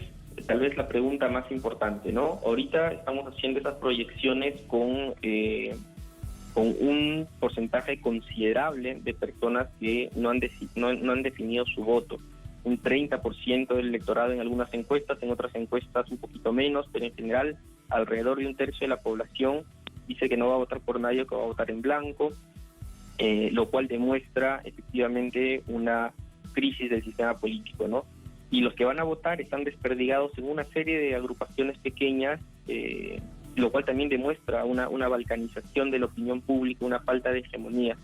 tal vez la pregunta más importante, ¿no? Ahorita estamos haciendo esas proyecciones con un porcentaje considerable de personas que no han definido su voto. Un 30% del electorado en algunas encuestas, en otras encuestas un poquito menos, pero en general alrededor de 1/3 de la población dice que no va a votar por nadie, que va a votar en blanco, lo cual demuestra efectivamente una crisis del sistema político, ¿no? Y los que van a votar están desperdigados en una serie de agrupaciones pequeñas, lo cual también demuestra una balcanización de la opinión pública, una falta de hegemonía.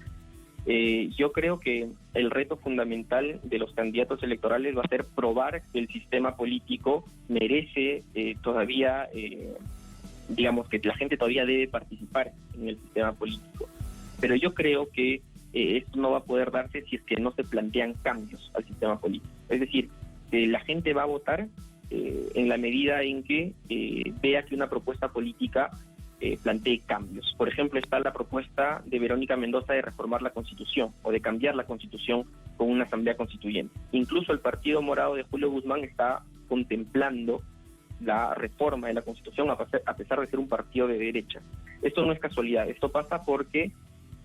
Yo creo que el reto fundamental de los candidatos electorales va a ser probar que el sistema político merece todavía, digamos que la gente todavía debe participar en el sistema político. Pero yo creo que esto no va a poder darse si es que no se plantean cambios al sistema político. Es decir, la gente va a votar en la medida en que vea que una propuesta política plantee cambios. Por ejemplo, está la propuesta de Verónica Mendoza de reformar la Constitución o de cambiar la Constitución con una asamblea constituyente. Incluso el Partido Morado de Julio Guzmán está contemplando la reforma de la Constitución a pesar de ser un partido de derecha. Esto no es casualidad, esto pasa porque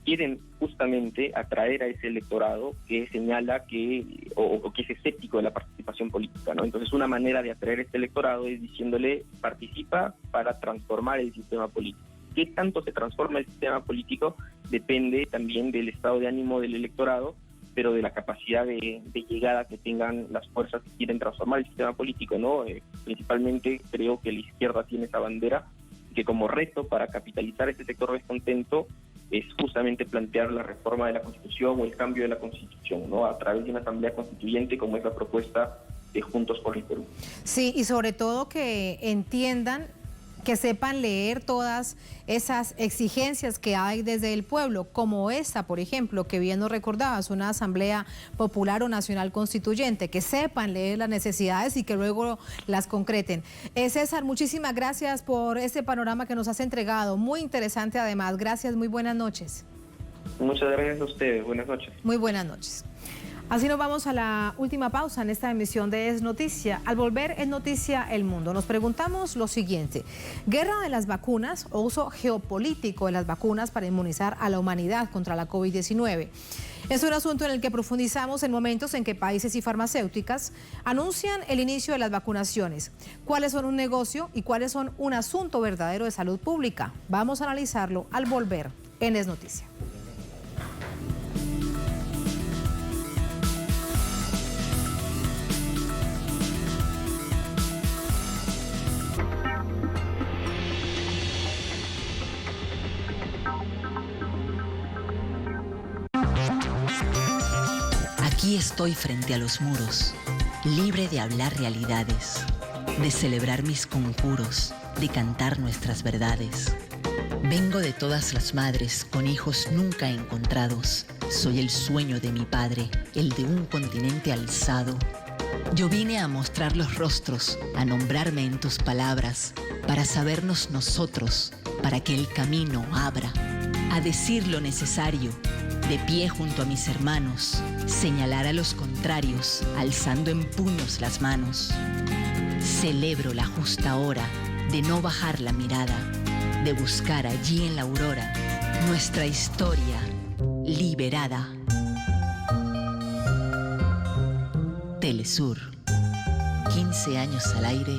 quieren justamente atraer a ese electorado que señala que o que es escéptico de la participación política, ¿no? Entonces una manera de atraer a este electorado es diciéndole participa para transformar el sistema político. ¿Qué tanto se transforma el sistema político? Depende también del estado de ánimo del electorado, pero de la capacidad de llegada que tengan las fuerzas que quieren transformar el sistema político, ¿no? Principalmente creo que la izquierda tiene esa bandera, que como reto para capitalizar ese sector descontento es justamente plantear la reforma de la Constitución o el cambio de la Constitución, ¿no? A través de una asamblea constituyente como es la propuesta de Juntos por el Perú. Sí, y sobre todo que entiendan, que sepan leer todas esas exigencias que hay desde el pueblo, como esta, por ejemplo, que bien nos recordabas, una asamblea popular o nacional constituyente, que sepan leer las necesidades y que luego las concreten. César, muchísimas gracias por este panorama que nos has entregado, muy interesante además. Gracias, muy buenas noches. Muchas gracias a ustedes, buenas noches. Muy buenas noches. Así nos vamos a la última pausa en esta emisión de Es Noticia. Al volver Es Noticia el Mundo, nos preguntamos lo siguiente: ¿guerra de las vacunas o uso geopolítico de las vacunas para inmunizar a la humanidad contra la COVID-19? Es un asunto en el que profundizamos en momentos en que países y farmacéuticas anuncian el inicio de las vacunaciones. ¿Cuáles son un negocio y cuáles son un asunto verdadero de salud pública? Vamos a analizarlo al volver en Es Noticia. Aquí estoy frente a los muros, libre de hablar realidades, de celebrar mis conjuros, de cantar nuestras verdades. Vengo de todas las madres con hijos nunca encontrados. Soy el sueño de mi padre, el de un continente alzado. Yo vine a mostrar los rostros, a nombrarme en tus palabras, para sabernos nosotros, para que el camino abra, a decir lo necesario, de pie junto a mis hermanos, señalar a los contrarios, alzando en puños las manos. Celebro la justa hora de no bajar la mirada, de buscar allí en la aurora nuestra historia liberada. Telesur, 15 años al aire,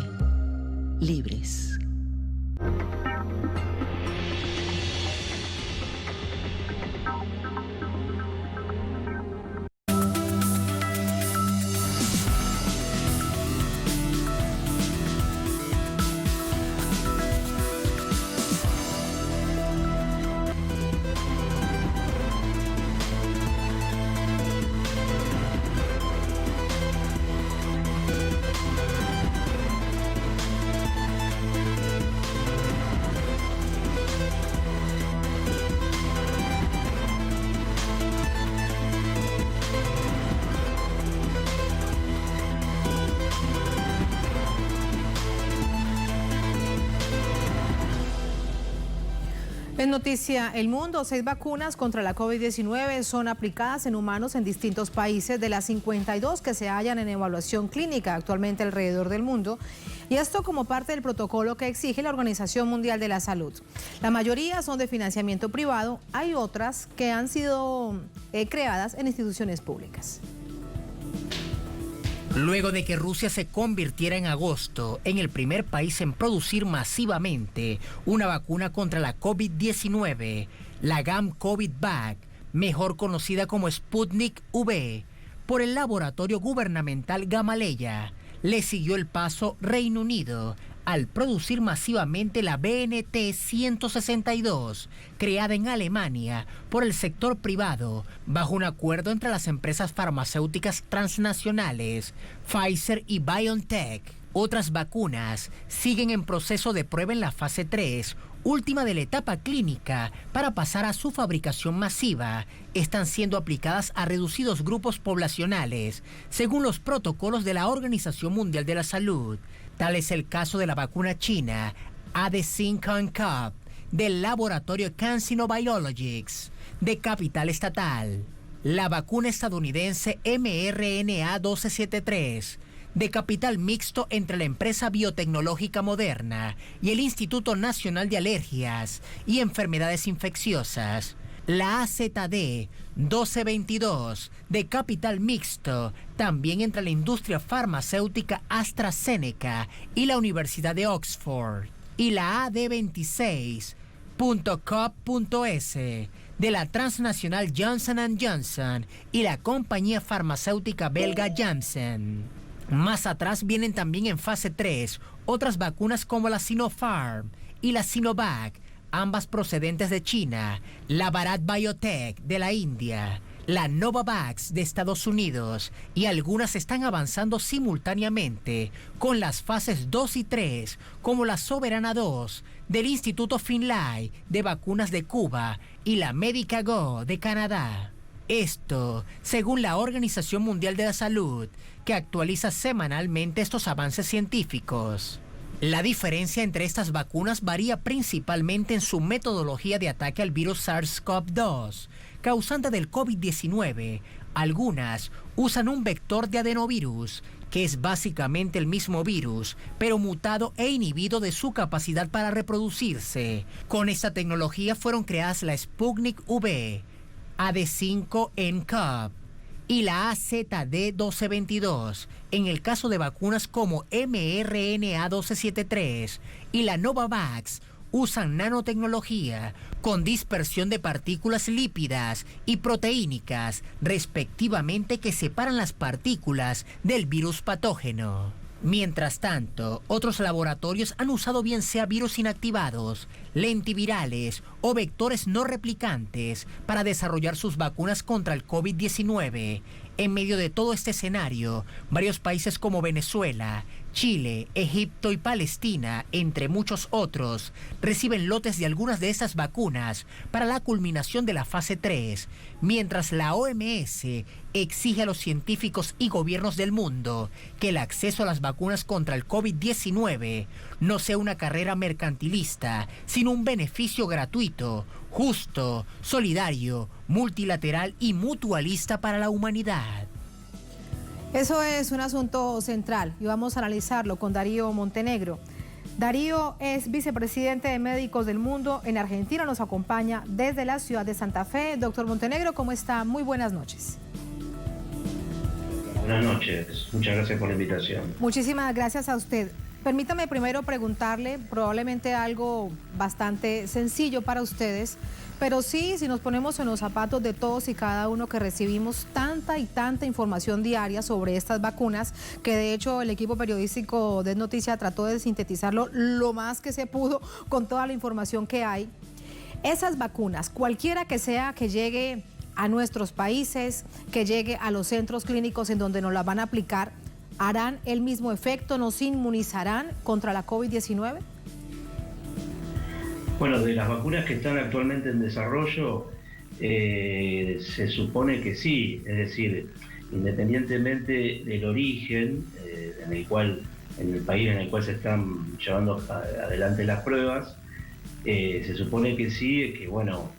libres. En noticia El Mundo, 6 vacunas contra la COVID-19 son aplicadas en humanos en distintos países de las 52 que se hallan en evaluación clínica actualmente alrededor del mundo. Y esto como parte del protocolo que exige la Organización Mundial de la Salud. La mayoría son de financiamiento privado, hay otras que han sido creadas en instituciones públicas. Luego de que Rusia se convirtiera en agosto en el primer país en producir masivamente una vacuna contra la COVID-19, la GAM-COVID-Vac, mejor conocida como Sputnik V, por el laboratorio gubernamental Gamaleya, le siguió el paso Reino Unido al producir masivamente la BNT-162, creada en Alemania por el sector privado, bajo un acuerdo entre las empresas farmacéuticas transnacionales Pfizer y BioNTech. Otras vacunas siguen en proceso de prueba en la fase 3, última de la etapa clínica, para pasar a su fabricación masiva. Están siendo aplicadas a reducidos grupos poblacionales, según los protocolos de la Organización Mundial de la Salud. Tal es el caso de la vacuna china CanCop, del laboratorio CanSino Biologics, de capital estatal. La vacuna estadounidense mRNA-1273, de capital mixto entre la empresa biotecnológica Moderna y el Instituto Nacional de Alergias y Enfermedades Infecciosas. La AZD-1222, de capital mixto, también entre la industria farmacéutica AstraZeneca y la Universidad de Oxford. Y la AD26.COP.S, de la transnacional Johnson & Johnson y la compañía farmacéutica belga Janssen. Más atrás vienen también en fase 3 otras vacunas como la Sinopharm y la Sinovac, ambas procedentes de China, la Bharat Biotech de la India, la Novavax de Estados Unidos, y algunas están avanzando simultáneamente con las fases 2 y 3, como la Soberana 2 del Instituto Finlay de Vacunas de Cuba y la Medicago de Canadá. Esto, según la Organización Mundial de la Salud, que actualiza semanalmente estos avances científicos. La diferencia entre estas vacunas varía principalmente en su metodología de ataque al virus SARS-CoV-2, causante del COVID-19. Algunas usan un vector de adenovirus, que es básicamente el mismo virus, pero mutado e inhibido de su capacidad para reproducirse. Con esta tecnología fueron creadas la Sputnik V, AD5-NCOV y la AZD1222, en el caso de vacunas como mRNA-1273 y la Novavax, usan nanotecnología con dispersión de partículas lípidas y proteínicas, respectivamente, que separan las partículas del virus patógeno. Mientras tanto, otros laboratorios han usado bien sea virus inactivados, lentivirales o vectores no replicantes para desarrollar sus vacunas contra el COVID-19. En medio de todo este escenario, varios países como Venezuela, Chile, Egipto y Palestina, entre muchos otros, reciben lotes de algunas de estas vacunas para la culminación de la fase 3, mientras la OMS exige a los científicos y gobiernos del mundo que el acceso a las vacunas contra el COVID-19 no sea una carrera mercantilista, sino un beneficio gratuito, justo, solidario, multilateral y mutualista para la humanidad. Eso es un asunto central y vamos a analizarlo con Darío Montenegro. Darío es vicepresidente de Médicos del Mundo en Argentina, nos acompaña desde la ciudad de Santa Fe. Doctor Montenegro, ¿cómo está? Muy buenas noches. Buenas noches, muchas gracias por la invitación. Muchísimas gracias a usted. Permítame primero preguntarle, probablemente algo bastante sencillo para ustedes, pero sí, si nos ponemos en los zapatos de todos y cada uno que recibimos tanta y tanta información diaria sobre estas vacunas, que de hecho el equipo periodístico de Noticia trató de sintetizarlo lo más que se pudo con toda la información que hay. Esas vacunas, cualquiera que sea que llegue a nuestros países, que llegue a los centros clínicos en donde nos las van a aplicar, ¿harán el mismo efecto? ¿Nos inmunizarán contra la COVID-19? Bueno, de las vacunas que están actualmente en desarrollo, se supone que sí, es decir, independientemente del origen en el país en el cual se están llevando adelante las pruebas, Se supone que sí, que bueno,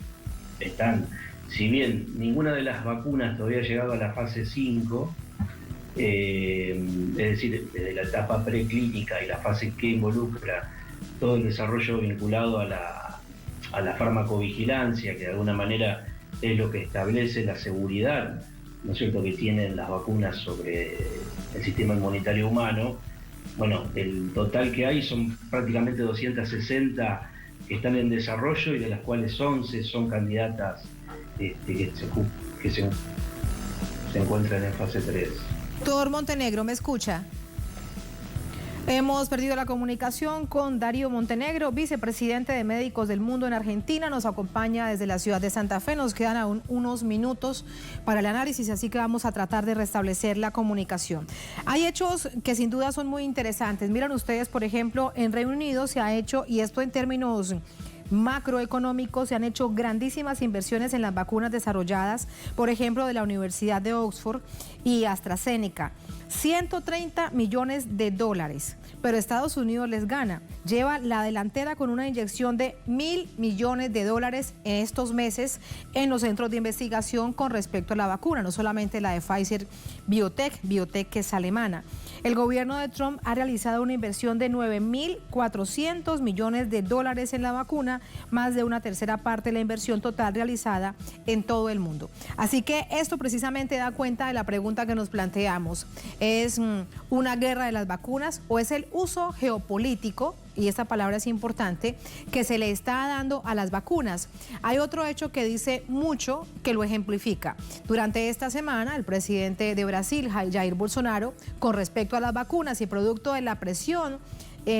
si bien ninguna de las vacunas todavía ha llegado a la fase 5, es decir, desde la etapa preclínica y la fase que involucra todo el desarrollo vinculado a la farmacovigilancia, que de alguna manera es lo que establece la seguridad, ¿no es cierto?, que tienen las vacunas sobre el sistema inmunitario humano. Bueno, el total que hay son prácticamente 260 que están en desarrollo y de las cuales 11 son candidatas que se encuentran en fase 3. Doctor Montenegro, ¿me escucha? Hemos perdido la comunicación con Darío Montenegro, vicepresidente de Médicos del Mundo en Argentina. Nos acompaña desde la ciudad de Santa Fe. Nos quedan aún unos minutos para el análisis, así que vamos a tratar de restablecer la comunicación. Hay hechos que sin duda son muy interesantes. Miran ustedes, por ejemplo, en Reino Unido se ha hecho, y esto en términos macroeconómicos, se han hecho grandísimas inversiones en las vacunas desarrolladas, por ejemplo, de la Universidad de Oxford y AstraZeneca. 130 millones de dólares, pero Estados Unidos les gana. Lleva la delantera con una inyección de 1.000 millones de dólares en estos meses en los centros de investigación con respecto a la vacuna, no solamente la de Pfizer BioNTech que es alemana. El gobierno de Trump ha realizado una inversión de 9.400 millones de dólares en la vacuna, más de una tercera parte de la inversión total realizada en todo el mundo. Así que esto precisamente da cuenta de la pregunta que nos planteamos. ¿Es una guerra de las vacunas o es el uso geopolítico, y esta palabra es importante, que se le está dando a las vacunas? Hay otro hecho que dice mucho, que lo ejemplifica. Durante esta semana, el presidente de Brasil, Jair Bolsonaro, con respecto a las vacunas y producto de la presión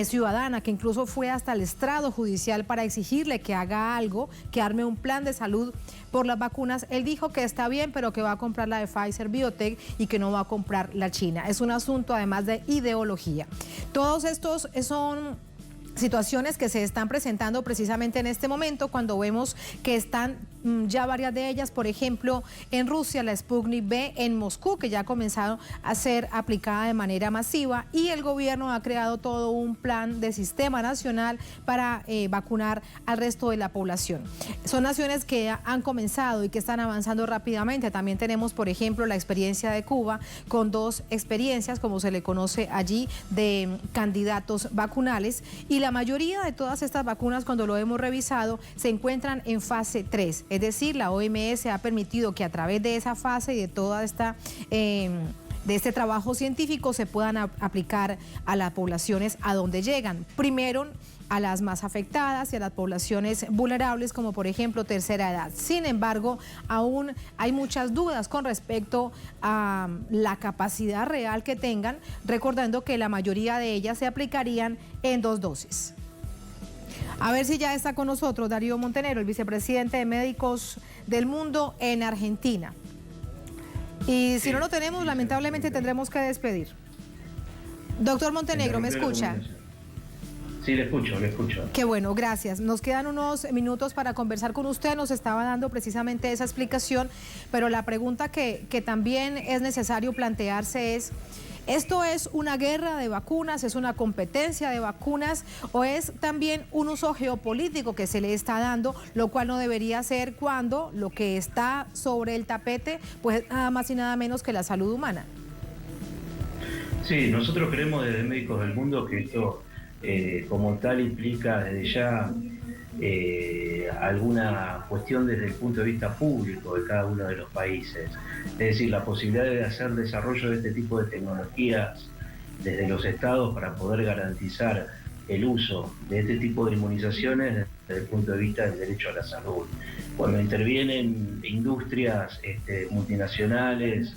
ciudadana, que incluso fue hasta el estrado judicial para exigirle que haga algo, que arme un plan de salud por las vacunas, él dijo que está bien, pero que va a comprar la de Pfizer BioNTech y que no va a comprar la china. Es un asunto además de ideología. Todos estos son situaciones que se están presentando precisamente en este momento, cuando vemos que están ya varias de ellas, por ejemplo, en Rusia, la Sputnik V, en Moscú, que ya ha comenzado a ser aplicada de manera masiva, y el gobierno ha creado todo un plan de sistema nacional para vacunar al resto de la población. Son naciones que han comenzado y que están avanzando rápidamente. También tenemos, por ejemplo, la experiencia de Cuba, con 2 experiencias, como se le conoce allí, de candidatos vacunales, y la mayoría de todas estas vacunas, cuando lo hemos revisado, se encuentran en fase 3. Es decir, la OMS ha permitido que a través de esa fase y de toda esta de este trabajo científico se puedan aplicar a las poblaciones a donde llegan. Primero a las más afectadas y a las poblaciones vulnerables, como por ejemplo tercera edad. Sin embargo, aún hay muchas dudas con respecto a la capacidad real que tengan, recordando que la mayoría de ellas se aplicarían en 2 dosis. A ver si ya está con nosotros Darío Montenegro, el vicepresidente de Médicos del Mundo en Argentina. Y si no lo tenemos, lamentablemente tendremos que despedir. Doctor Montenegro, ¿me escucha? Sí, le escucho. Qué bueno, gracias. Nos quedan unos minutos para conversar con usted. Nos estaba dando precisamente esa explicación, pero la pregunta que también es necesario plantearse es: ¿esto es una guerra de vacunas, es una competencia de vacunas o es también un uso geopolítico que se le está dando, lo cual no debería ser cuando lo que está sobre el tapete pues nada más y nada menos que la salud humana? Sí, nosotros creemos desde Médicos del Mundo que esto como tal implica desde ya alguna cuestión desde el punto de vista público de cada uno de los países. Es decir, la posibilidad de hacer desarrollo de este tipo de tecnologías desde los estados para poder garantizar el uso de este tipo de inmunizaciones desde el punto de vista del derecho a la salud. Cuando intervienen industrias multinacionales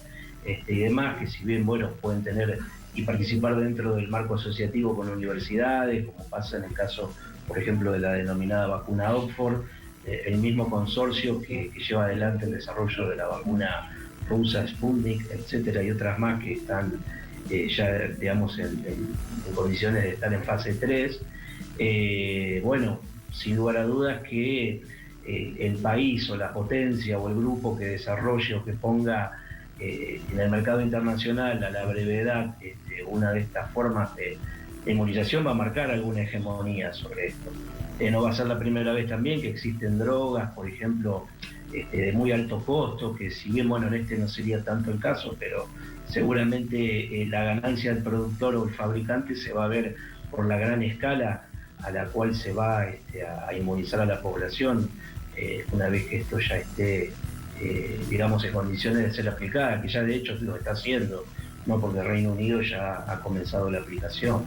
y demás, que si bien pueden tener y participar dentro del marco asociativo con universidades, como pasa en el caso, por ejemplo, de la denominada vacuna Oxford, el mismo consorcio que lleva adelante el desarrollo de la vacuna rusa Sputnik, etcétera, y otras más que están ya, digamos, en condiciones de estar en fase 3. Sin lugar a dudas que el país o la potencia o el grupo que desarrolle o que ponga en el mercado internacional a la brevedad una de estas formas de la inmunización va a marcar alguna hegemonía sobre esto. No va a ser la primera vez también que existen drogas, por ejemplo, de muy alto costo, que si bien, bueno, en este no sería tanto el caso, pero seguramente la ganancia del productor o el fabricante se va a ver por la gran escala a la cual se va a inmunizar a la población una vez que esto ya esté, digamos, en condiciones de ser aplicada, que ya de hecho lo está haciendo, ¿no? Porque el Reino Unido ya ha comenzado la aplicación.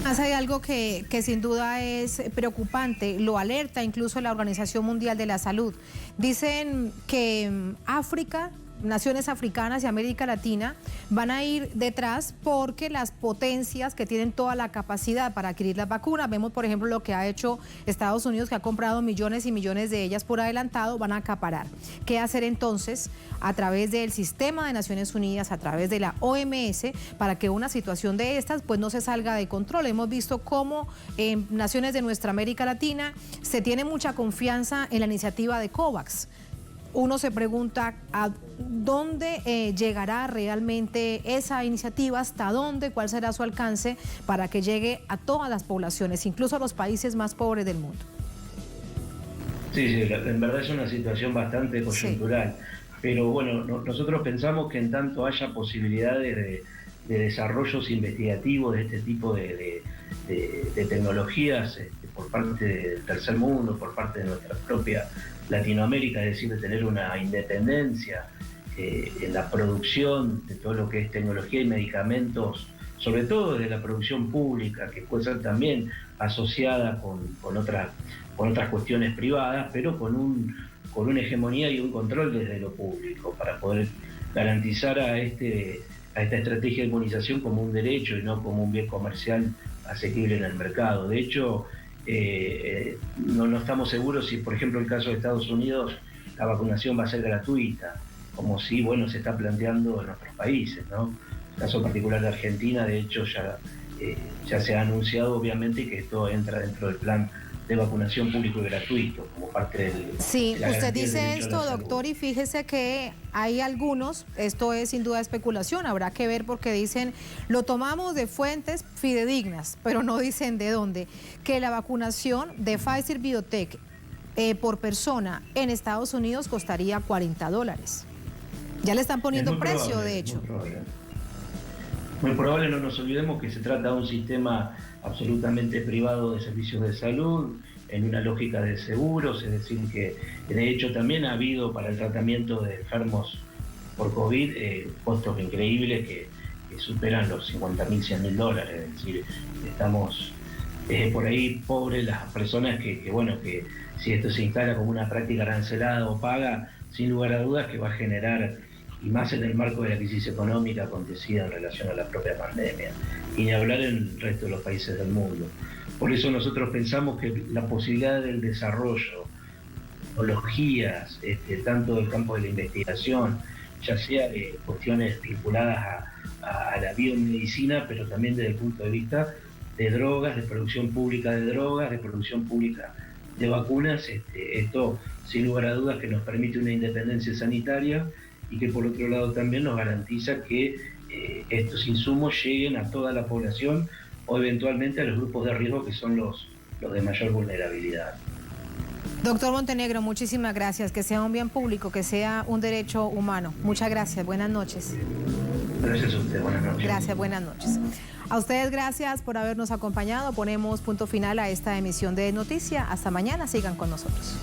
Hay algo que sin duda es preocupante, lo alerta incluso la Organización Mundial de la Salud. Dicen que África, naciones africanas y América Latina van a ir detrás porque las potencias que tienen toda la capacidad para adquirir las vacunas, vemos por ejemplo lo que ha hecho Estados Unidos, que ha comprado millones y millones de ellas por adelantado, van a acaparar. ¿Qué hacer entonces a través del sistema de Naciones Unidas, a través de la OMS, para que una situación de estas pues no se salga de control? Hemos visto cómo en naciones de nuestra América Latina se tiene mucha confianza en la iniciativa de COVAX. Uno se pregunta a dónde llegará realmente esa iniciativa, hasta dónde, cuál será su alcance para que llegue a todas las poblaciones, incluso a los países más pobres del mundo. Sí, en verdad es una situación bastante coyuntural, sí. Pero bueno, nosotros pensamos que en tanto haya posibilidades de desarrollos investigativos de este tipo de tecnologías por parte del tercer mundo, por parte de nuestra propia Latinoamérica, es decir, de tener una independencia en la producción de todo lo que es tecnología y medicamentos, sobre todo de la producción pública, que puede ser también asociada con otras cuestiones privadas, pero con una hegemonía y un control desde lo público, para poder garantizar a esta estrategia de inmunización como un derecho y no como un bien comercial asequible en el mercado. De hecho, no estamos seguros si, por ejemplo, en el caso de Estados Unidos, la vacunación va a ser gratuita, como si, bueno, se está planteando en otros países, ¿no? El caso particular de Argentina, de hecho, ya se ha anunciado, obviamente, que esto entra dentro del plan de vacunación público y gratuito, como parte del... Sí, usted dice esto, doctor, y fíjese que hay algunos, esto es sin duda especulación, habrá que ver porque dicen, lo tomamos de fuentes fidedignas, pero no dicen de dónde, que la vacunación de Pfizer Biotech por persona en Estados Unidos costaría $40. Ya le están poniendo precio, probable, de hecho. Muy probable, no nos olvidemos que se trata de un sistema absolutamente privado de servicios de salud, en una lógica de seguros, es decir, que de hecho también ha habido para el tratamiento de enfermos por COVID costos increíbles que superan los $50.000, $100.000, es decir, estamos por ahí pobres las personas que si esto se instala como una práctica arancelada o paga, sin lugar a dudas que va a generar, y más en el marco de la crisis económica acontecida en relación a la propia pandemia, y ni hablar en el resto de los países del mundo. Por eso nosotros pensamos que la posibilidad del desarrollo, tecnologías, tanto del campo de la investigación, ya sea de cuestiones vinculadas a la biomedicina, pero también desde el punto de vista de drogas, de producción pública de drogas, de producción pública de vacunas, esto sin lugar a dudas que nos permite una independencia sanitaria y que por otro lado también nos garantiza que estos insumos lleguen a toda la población o eventualmente a los grupos de riesgo que son los de mayor vulnerabilidad. Doctor Montenegro, muchísimas gracias. Que sea un bien público, que sea un derecho humano. Muchas gracias. Buenas noches. Gracias a usted. Buenas noches. Gracias. Buenas noches. A ustedes gracias por habernos acompañado. Ponemos punto final a esta emisión de Noticia. Hasta mañana. Sigan con nosotros.